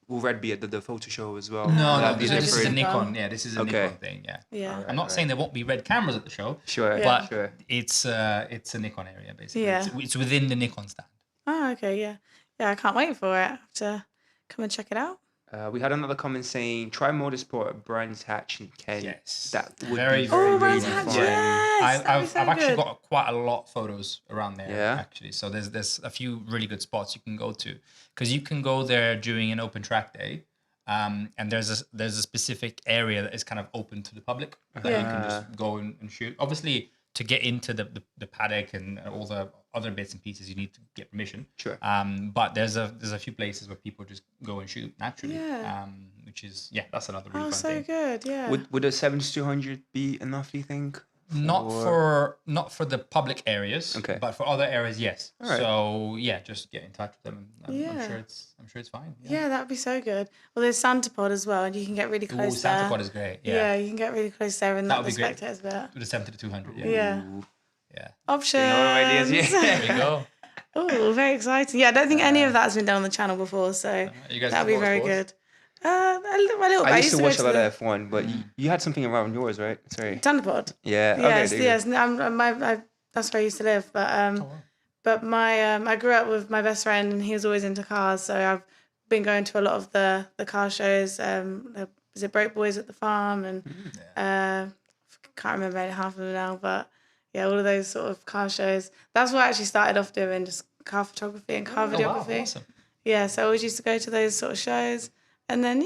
Speaker 2: Will red be at the photo show as well?
Speaker 3: No,
Speaker 2: That'd be
Speaker 3: this is a
Speaker 2: different.
Speaker 3: Nikon. Yeah, this is a
Speaker 2: Okay.
Speaker 3: Nikon thing. Yeah.
Speaker 1: Yeah.
Speaker 3: I'm not saying there won't be red cameras at the show,
Speaker 2: Sure.
Speaker 3: but
Speaker 2: Sure.
Speaker 3: it's a Nikon area basically.
Speaker 1: Yeah.
Speaker 3: It's within the Nikon stand.
Speaker 1: Oh, okay, yeah. Yeah, I can't wait for it. I have to come and check it out.
Speaker 2: We had another comment saying, try Motorsport at Brands Hatch in Kent.
Speaker 3: Yes.
Speaker 2: That would
Speaker 3: Very,
Speaker 2: be
Speaker 3: very,
Speaker 1: Oh,
Speaker 3: really
Speaker 1: Brands
Speaker 3: fun.
Speaker 1: Hatch,
Speaker 3: Yeah.
Speaker 1: yes. that'd be so
Speaker 3: I've actually
Speaker 1: good.
Speaker 3: got quite a lot of photos around there.
Speaker 2: Yeah?
Speaker 3: Actually, so there's a few really good spots you can go to because you can go there during an open track day. And there's a specific area that is kind of open to the public that you can just go and shoot. Obviously, to get into the paddock and all the other bits and pieces, you need to get permission.
Speaker 2: Sure.
Speaker 3: But there's a few places where people just go and shoot naturally.
Speaker 1: Yeah.
Speaker 3: Which is that's another really
Speaker 1: Oh,
Speaker 3: fun
Speaker 1: so
Speaker 3: thing.
Speaker 1: good, yeah.
Speaker 2: Would a 7-200 be enough, do you think?
Speaker 3: Not for the public areas,
Speaker 2: Okay.
Speaker 3: but for other areas, yes.
Speaker 2: All right.
Speaker 3: So just get in touch with them. I'm
Speaker 1: Yeah.
Speaker 3: sure it's fine.
Speaker 1: Yeah, that would be so good. Well, there's Santa Pod as well, and you can get really
Speaker 3: Ooh,
Speaker 1: close
Speaker 3: Santa
Speaker 1: there.
Speaker 3: Pod is great.
Speaker 1: Yeah.
Speaker 3: Yeah.
Speaker 1: You can get really close there and
Speaker 3: That
Speaker 1: not
Speaker 3: would
Speaker 1: the
Speaker 3: be great.
Speaker 1: spectators bit.
Speaker 3: With the 70 to 200. Yeah.
Speaker 1: Yeah.
Speaker 3: Yeah.
Speaker 1: Options.
Speaker 2: You know what ideas, yeah.
Speaker 3: There you go.
Speaker 1: Oh, very exciting. Yeah, I don't think any of that has been done on the channel before, so
Speaker 3: You guys
Speaker 1: that'd be
Speaker 3: do
Speaker 1: very
Speaker 3: motorsports?
Speaker 1: good. A little bit.
Speaker 2: I used to watch a lot
Speaker 1: the
Speaker 2: of F1, but you had something around yours, right? Sorry.
Speaker 1: Santa Pod.
Speaker 2: Yeah.
Speaker 1: Yes,
Speaker 2: Okay,
Speaker 1: yes. That's where I used to live, but But I grew up with my best friend, and he was always into cars. So I've been going to a lot of the car shows. Was it Break Boys at the Farm, and can't remember half of them now. But yeah, all of those sort of car shows. That's what I actually started off doing, just car photography and car videography.
Speaker 3: Wow, awesome.
Speaker 1: Yeah, so I always used to go to those sort of shows, and then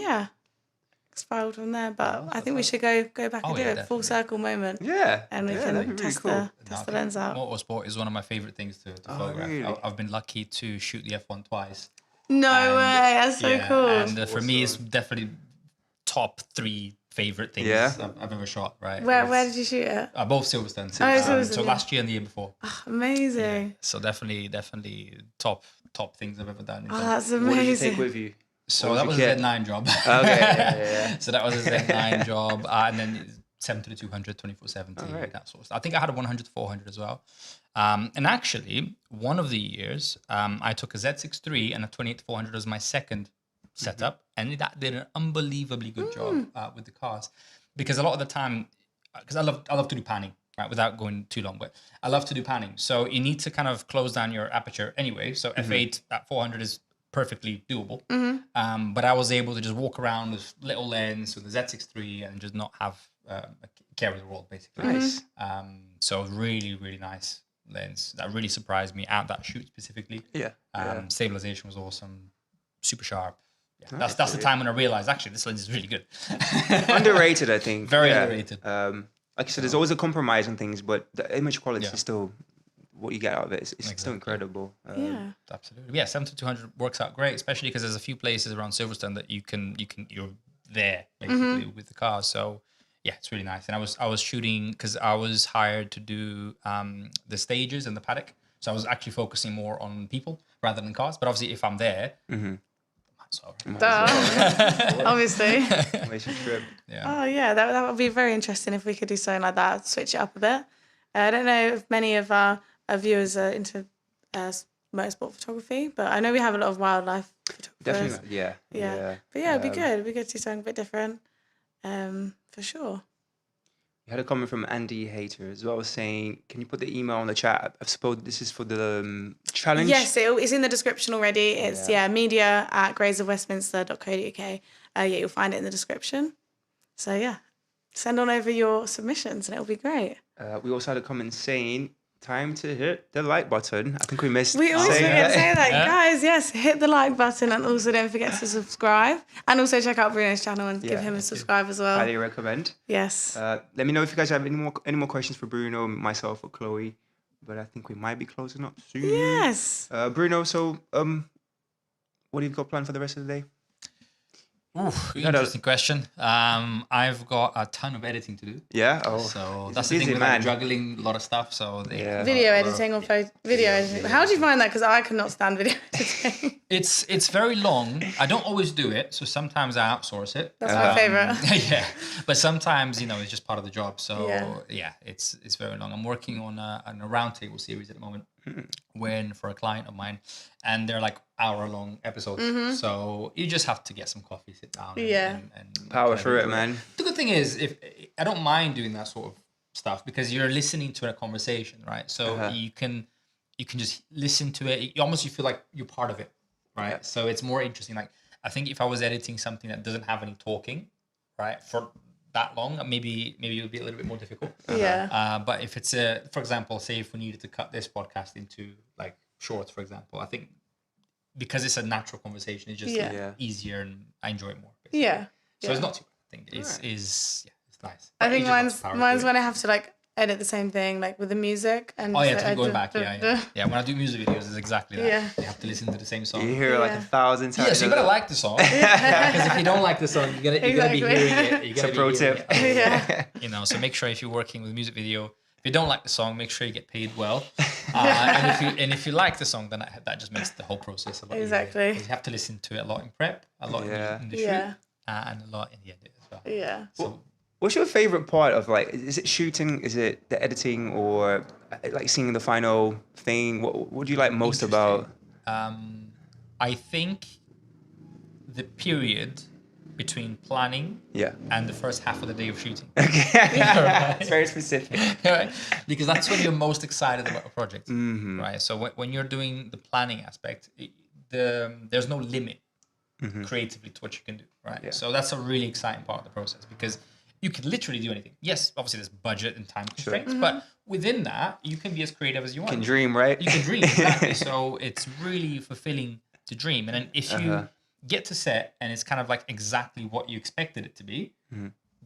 Speaker 1: spiraled from there. But I think we should go back and do it. Full
Speaker 3: definitely.
Speaker 1: circle moment.
Speaker 2: Yeah.
Speaker 1: And we
Speaker 2: that'd be
Speaker 1: can
Speaker 2: really
Speaker 1: test
Speaker 2: cool.
Speaker 1: the lens out.
Speaker 3: Motorsport is one of my favorite things to photograph.
Speaker 2: really?
Speaker 3: I've been lucky to shoot the F1 twice.
Speaker 1: No
Speaker 3: And,
Speaker 1: way, that's so cool.
Speaker 3: And for me, it's definitely top 3 favorite things
Speaker 2: Yeah?
Speaker 3: I've ever shot. Right?
Speaker 1: Where did you shoot it?
Speaker 3: Both Silverstone.
Speaker 1: Oh, Silverstone,
Speaker 3: So
Speaker 1: yeah.
Speaker 3: last year and the year before.
Speaker 1: Amazing.
Speaker 3: So definitely top things I've ever done. in
Speaker 1: Oh,
Speaker 3: terms-
Speaker 1: that's
Speaker 2: What did you
Speaker 1: amazing.
Speaker 2: take with you?
Speaker 3: So
Speaker 2: What
Speaker 3: that
Speaker 2: was
Speaker 3: was
Speaker 2: your
Speaker 3: a
Speaker 2: kit?
Speaker 3: Z9 job.
Speaker 2: Okay. Yeah.
Speaker 3: So that was a Z9 job, and then 7 to the 200, 24-70,
Speaker 2: Alright.
Speaker 3: that sort of stuff. I think I had a 100 to 400 as well. And actually, one of the years, I took a Z6 III and a 28 to 400 as my second setup, and that did an unbelievably good job with the cars, because a lot of the time, because I love to do panning, right, without going too long, but I love to do panning. So you need to kind of close down your aperture anyway. So f8 at 400 is perfectly doable. But I was able to just walk around with little lens with the Z6 III and just not have care of the world, basically.
Speaker 2: Nice.
Speaker 3: So really, really nice lens. That really surprised me at that shoot specifically.
Speaker 2: Yeah.
Speaker 3: Stabilization was awesome, super sharp. Yeah,
Speaker 2: Nice,
Speaker 3: that's the time when I realized actually this lens is really good.
Speaker 2: Underrated, I think.
Speaker 3: Very underrated.
Speaker 2: Like you said, there's always a compromise on things, but the image quality
Speaker 3: Yeah.
Speaker 2: is still what you get out of it. It's still
Speaker 3: Exactly.
Speaker 2: incredible.
Speaker 1: Yeah.
Speaker 3: Absolutely. Yeah, 7200 works out great, especially because there's a few places around Silverstone that you're there basically with the car. So yeah, it's really nice. And I was shooting because I was hired to do the stages and the paddock. So I was actually focusing more on people rather than cars. But obviously, if I'm there,
Speaker 1: Obviously.
Speaker 2: Malaysian trip.
Speaker 3: yeah.
Speaker 1: Oh yeah, that would be very interesting if we could do something like that, switch it up a bit. I don't know if many of our viewers are into motorsport photography, but I know we have a lot of wildlife photographers.
Speaker 2: Definitely, yeah.
Speaker 1: Yeah. But yeah, it'd be good. It'd be good to do something a bit different, for sure.
Speaker 2: We had a comment from Andy Hater as well saying, can you put the email on the chat? I suppose this is for the challenge?
Speaker 1: Yes, it's in the description already. It's media@graysofwestminster.co.uk. Yeah, you'll find it in the description. So yeah, send on over your submissions and it'll be great.
Speaker 2: We also had a comment saying, time to hit the like button. I think we missed
Speaker 1: We always
Speaker 2: saying
Speaker 1: forget to say that.
Speaker 3: Yeah.
Speaker 1: Guys, yes, hit the like button and also don't forget to subscribe. And also check out Bruno's channel and give him a subscribe as well.
Speaker 2: Highly recommend.
Speaker 1: Yes.
Speaker 2: Let me know if you guys have any more questions for Bruno, myself, or Chloe. But I think we might be closing up soon.
Speaker 1: Yes.
Speaker 2: Bruno, so what have you got planned for the rest of the day?
Speaker 3: Ooh, interesting question. I've got a ton of editing to do.
Speaker 2: Yeah. Oh.
Speaker 3: So
Speaker 2: he's
Speaker 3: that's
Speaker 2: a
Speaker 3: the thing
Speaker 2: busy
Speaker 3: with
Speaker 2: man.
Speaker 3: juggling a lot of stuff. So
Speaker 2: Yeah.
Speaker 1: Video editing or video editing. How do you find that? Because I cannot stand video editing.
Speaker 3: It's very long. I don't always do it, so sometimes I outsource it.
Speaker 1: That's my favourite.
Speaker 3: Yeah, but sometimes it's just part of the job. So
Speaker 1: Yeah.
Speaker 3: it's very long. I'm working on a roundtable series at the moment, for a client of mine, and they're like hour-long episodes. So you just have to get some coffee, sit down, and
Speaker 2: Power through it, man.
Speaker 3: The good thing is, if I don't mind doing that sort of stuff because you're listening to a conversation, right? So you can just listen to it. You feel like you're part of it, right?
Speaker 2: Yeah.
Speaker 3: So it's more interesting. Like I think if I was editing something that doesn't have any talking, right, for that long, maybe it would be a little bit more difficult.
Speaker 1: Yeah.
Speaker 3: But if it's for example, say if we needed to cut this podcast into like shorts, for example, I think because it's a natural conversation, it's just easier and I enjoy it more. Basically.
Speaker 1: Yeah.
Speaker 3: So it's not too bad. I think it's nice.
Speaker 1: I think
Speaker 3: You just have to power
Speaker 1: mine's
Speaker 3: through it.
Speaker 1: when I have to like edit the same thing, like with the music. And
Speaker 3: Oh yeah,
Speaker 1: so
Speaker 3: to
Speaker 1: I
Speaker 3: keep going
Speaker 1: do-
Speaker 3: back. Yeah. When I do music videos, it's exactly that.
Speaker 1: Yeah.
Speaker 3: You have to listen to the same song.
Speaker 2: You hear it like 1,000 times.
Speaker 3: Yeah, so you gotta like the song. Because if you don't like the song, you're gonna be
Speaker 1: Exactly.
Speaker 3: hearing it. You're
Speaker 2: It's a
Speaker 3: gonna
Speaker 2: pro
Speaker 3: be hearing
Speaker 2: tip.
Speaker 3: it.
Speaker 1: Yeah.
Speaker 3: So make sure if you're working with a music video, if you don't like the song, make sure you get paid well. And if you like the song, then that just makes the whole process a lot
Speaker 1: Exactly.
Speaker 3: easier. 'Cause you have to listen to it a lot in prep, a lot in the shoot,
Speaker 1: Yeah.
Speaker 3: And a lot in the edit as well.
Speaker 1: Yeah.
Speaker 3: So
Speaker 2: What's your favorite part of is it shooting? Is it the editing or like seeing the final thing? What do you like most about?
Speaker 3: I think the period between planning
Speaker 2: Yeah.
Speaker 3: and the first half of the day of shooting.
Speaker 2: Okay. It's very specific.
Speaker 3: Right? Because that's when you're most excited about a project, right? So when you're doing the planning aspect, there's no limit creatively to what you can do, right?
Speaker 2: Yeah.
Speaker 3: So that's a really exciting part of the process because you can literally do anything. Yes, obviously there's budget and time constraints, but within that, you can be as creative as you want.
Speaker 2: You can dream, right?
Speaker 3: You can dream, exactly. So it's really fulfilling to dream. And then if you get to set and it's kind of like exactly what you expected it to be,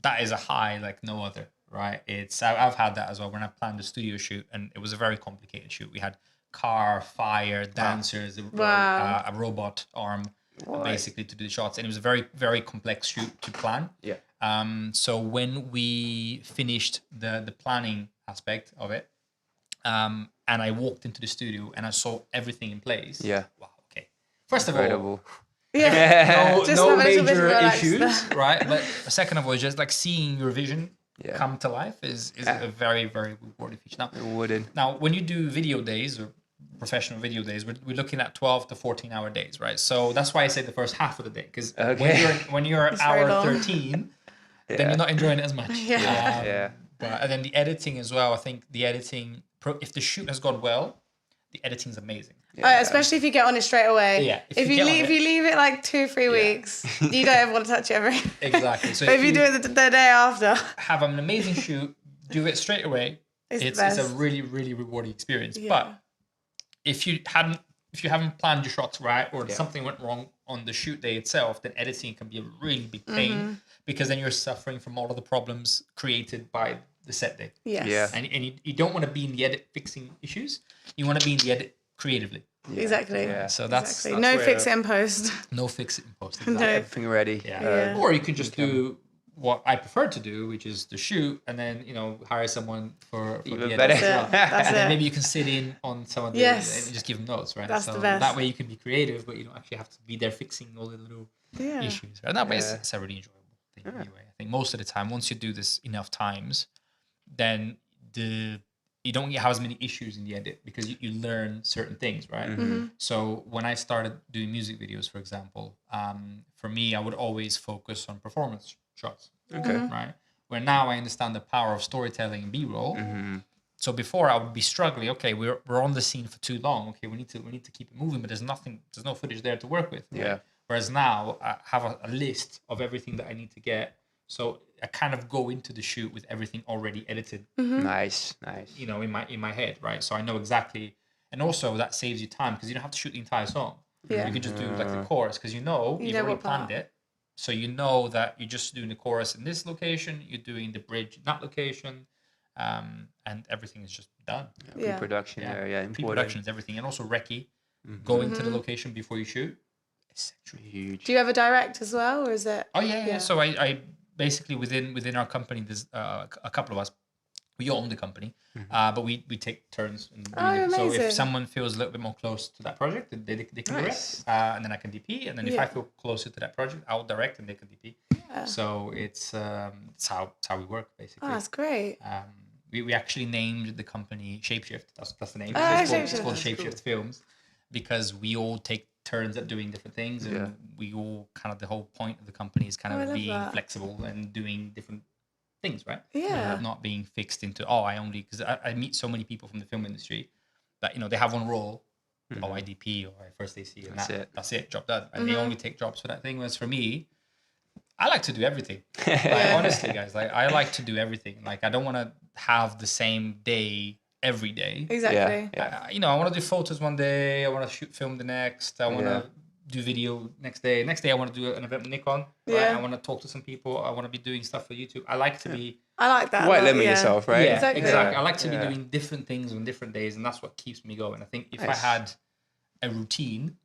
Speaker 3: that is a high like no other, right? I've had that as well when I planned a studio shoot and it was a very complicated shoot. We had car, fire, dancers, a robot arm basically to do the shots. And it was a very, very complex shoot to plan.
Speaker 2: Yeah.
Speaker 3: So when we finished the planning aspect of it, and I walked into the studio and I saw everything in place.
Speaker 2: Yeah.
Speaker 3: Wow. Okay. First of all,
Speaker 2: Incredible.
Speaker 1: Yeah. Just
Speaker 3: no
Speaker 1: have a little bit
Speaker 3: major
Speaker 1: relaxed.
Speaker 3: issues, right? But second of all, just like seeing your vision
Speaker 2: Yeah.
Speaker 3: come to life is a very, very rewarding feature.
Speaker 2: It wouldn't.
Speaker 3: Now, when you do video days or professional video days, we're looking at 12 to 14-hour days, right? So that's why I say the first half of the day, because when you're
Speaker 1: It's very
Speaker 3: hour
Speaker 1: long.
Speaker 3: 13, then you're not enjoying it as much.
Speaker 1: Yeah.
Speaker 3: But and then the editing as well. I think the editing, if the shoot has gone well, the editing is amazing.
Speaker 1: Especially if you get on it straight away.
Speaker 3: Yeah.
Speaker 1: If you leave it like 2-3 weeks, you don't ever want to touch it ever.
Speaker 3: Exactly. So
Speaker 1: But if you do it the day after,
Speaker 3: have an amazing shoot, do it straight away. It's a really, really rewarding experience.
Speaker 1: Yeah.
Speaker 3: But if you haven't planned your shots right, or something went wrong on the shoot day itself, then editing can be a really big pain, because then you're suffering from all of the problems created by the set day.
Speaker 1: Yes.
Speaker 2: Yeah.
Speaker 3: And you don't want to be in the edit fixing issues. You want to be in the edit creatively.
Speaker 1: Exactly.
Speaker 2: Yeah.
Speaker 3: So that's
Speaker 1: no fix it in post.
Speaker 3: no fix it in post.
Speaker 1: No.
Speaker 3: Exactly.
Speaker 2: Everything ready.
Speaker 1: Yeah.
Speaker 3: Or you can just do what I prefer to do, which is to shoot and then hire someone for
Speaker 2: Even
Speaker 3: the
Speaker 2: better.
Speaker 3: edit as well.
Speaker 1: That's
Speaker 3: And then
Speaker 1: it.
Speaker 3: maybe you can sit in on some of the and just give them notes, right?
Speaker 1: That's
Speaker 3: so
Speaker 1: the best.
Speaker 3: that way you can be creative, but you don't actually have to be there fixing all the little issues. Right? That way it's a really enjoyable thing anyway. I think most of the time, once you do this enough times, then you don't have as many issues in the edit, because you learn certain things, right? So when I started doing music videos, for example, for me, I would always focus on performance shots.
Speaker 2: Okay.
Speaker 3: Right. Where now I understand the power of storytelling and B-roll. So before I would be struggling. Okay, we're on the scene for too long. Okay, we need to keep it moving, but there's no footage there to work with. Right?
Speaker 2: Yeah.
Speaker 3: Whereas now I have a list of everything that I need to get. So I kind of go into the shoot with everything already edited.
Speaker 2: Nice.
Speaker 3: In my head, right? So I know exactly, and also that saves you time, because you don't have to shoot the entire song.
Speaker 1: Yeah.
Speaker 3: You can just do like the chorus, because you've already
Speaker 1: what
Speaker 3: planned
Speaker 1: part.
Speaker 3: it. So you know that you're just doing the chorus in this location, you're doing the bridge in that location, and everything is just done.
Speaker 2: Pre-production. Important.
Speaker 3: Pre-production is everything, and also recce, going to the location before you shoot, essentially
Speaker 2: Huge.
Speaker 1: Do you ever direct as well, or is it?
Speaker 3: Oh yeah. So I basically within our company, there's a couple of us. We own the company, but we take turns. In doing it. So
Speaker 1: amazing.
Speaker 3: if someone feels a little bit more close to that project, then they can direct, and then I can DP. And then if I feel closer to that project, I'll direct and they can DP.
Speaker 1: Yeah.
Speaker 3: So it's how we work basically.
Speaker 1: Oh, that's great.
Speaker 3: We actually named the company Shapeshift. That's the name.
Speaker 1: Oh,
Speaker 3: It's called
Speaker 1: Shapeshift.
Speaker 3: Shapeshift Films, because we all take turns at doing different things, and we all kind of, the whole point of the company is kind
Speaker 1: I
Speaker 3: of
Speaker 1: love
Speaker 3: being
Speaker 1: that.
Speaker 3: flexible and doing different things, right?
Speaker 1: Yeah.
Speaker 3: Not being fixed into because I meet so many people from the film industry that they have one role, IDP or first AC, and that's it, job done, and they only take jobs for that thing. Whereas for me, I like to do everything. Honestly, guys, I like to do everything. Like I don't want to have the same day every day.
Speaker 1: Exactly.
Speaker 3: I want to do photos one day. I want to shoot film the next. I want to do video next day. Next day, I want to do an event with Nikon. Right?
Speaker 1: Yeah.
Speaker 3: I want to talk to some people. I want to be doing stuff for YouTube. I like to be...
Speaker 1: I like that.
Speaker 2: White limit yourself, right?
Speaker 3: Yeah,
Speaker 1: Exactly.
Speaker 3: exactly. I like to be doing different things on different days, and that's what keeps me going. I think if I had a routine,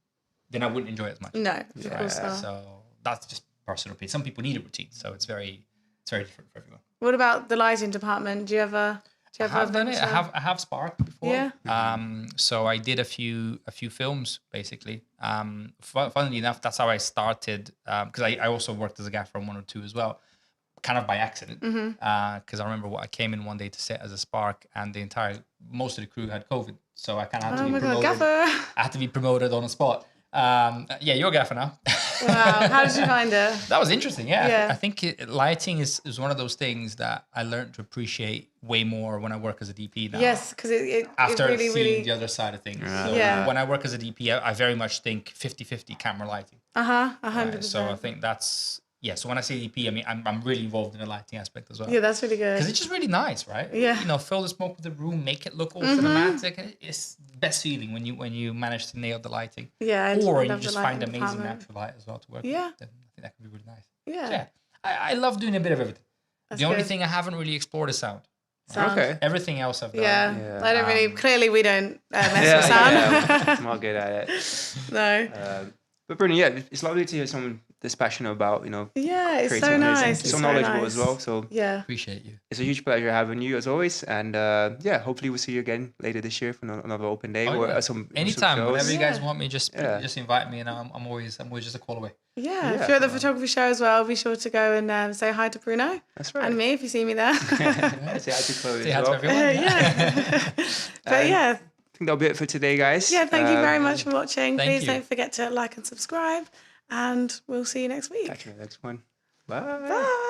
Speaker 3: then I wouldn't enjoy it as much.
Speaker 1: No, of course not.
Speaker 3: So that's just personal opinion. Some people need a routine, so it's very different for everyone.
Speaker 1: What about the lighting department? Do you ever
Speaker 3: I have done it.
Speaker 1: venture?
Speaker 3: I have sparked before.
Speaker 1: Yeah.
Speaker 3: So I did a few films basically. Funnily enough, that's how I started. Because I also worked as a gaffer on 1 or 2 as well, kind of by accident. Because I remember I came in one day to set as a spark, and most of the crew had COVID, so I kind of had to
Speaker 1: Oh
Speaker 3: be
Speaker 1: my god,
Speaker 3: promoted.
Speaker 1: gaffer!
Speaker 3: I had to be promoted on the spot. You're a gaffer now.
Speaker 1: Wow, how did you find it?
Speaker 3: That was interesting. Yeah,
Speaker 1: Yeah.
Speaker 3: I think lighting is one of those things that I learned to appreciate way more when I work as a DP now.
Speaker 1: Yes, because it
Speaker 3: After
Speaker 1: really,
Speaker 3: seeing
Speaker 1: really.
Speaker 3: the other side of things. So
Speaker 1: Yeah.
Speaker 3: when I work as a DP, I very much think 50-50 camera lighting.
Speaker 1: 100%.
Speaker 3: So I think that's so when I say DP, I mean I'm really involved in the lighting aspect as well.
Speaker 1: Yeah, that's really good.
Speaker 3: Because it's just really nice, right?
Speaker 1: Yeah.
Speaker 3: Fill the smoke with the room, make it look all cinematic. It's the best feeling when you manage to nail the lighting.
Speaker 1: Yeah, I
Speaker 3: Or
Speaker 1: love
Speaker 3: you
Speaker 1: the
Speaker 3: just
Speaker 1: lighting
Speaker 3: find amazing
Speaker 1: department.
Speaker 3: natural light as well to work
Speaker 1: Yeah.
Speaker 3: with. Then I think that could be really nice.
Speaker 1: Yeah.
Speaker 3: So, I love doing a bit of everything.
Speaker 1: That's
Speaker 3: The only
Speaker 1: good.
Speaker 3: thing I haven't really explored is sound.
Speaker 1: Sound.
Speaker 2: Okay.
Speaker 3: Everything else I've done.
Speaker 1: Yeah. I don't really. Clearly, we don't mess with sound.
Speaker 2: I'm not good at it.
Speaker 1: No.
Speaker 2: But Bruno, it's lovely to hear someone this passionate about,
Speaker 1: Yeah, it's
Speaker 2: creating
Speaker 1: so
Speaker 2: amazing-
Speaker 1: nice.
Speaker 2: so
Speaker 1: It's so
Speaker 2: knowledgeable
Speaker 1: nice.
Speaker 2: as well. So
Speaker 1: Yeah.
Speaker 3: Appreciate you.
Speaker 2: it's a huge pleasure having you as always. And hopefully we'll see you again later this year for another open day or some
Speaker 3: Anytime,
Speaker 2: shows.
Speaker 3: whenever you guys
Speaker 1: Yeah.
Speaker 3: want me, just invite me, and I'm always just a call away.
Speaker 1: Yeah. If you're at the photography show as well, be sure to go and say hi to Bruno
Speaker 2: That's right.
Speaker 1: and me if you see me there.
Speaker 2: Say hi to Chloe
Speaker 3: Say
Speaker 2: as
Speaker 3: hi to
Speaker 2: well.
Speaker 3: everyone.
Speaker 1: yeah. But yeah.
Speaker 2: think that'll be it for today, guys.
Speaker 1: Yeah, thank you very much for watching.
Speaker 3: Thank
Speaker 1: Please
Speaker 3: you.
Speaker 1: don't forget to like and subscribe, and we'll see you next week.
Speaker 2: Catch you in the next one. Bye.
Speaker 1: Bye.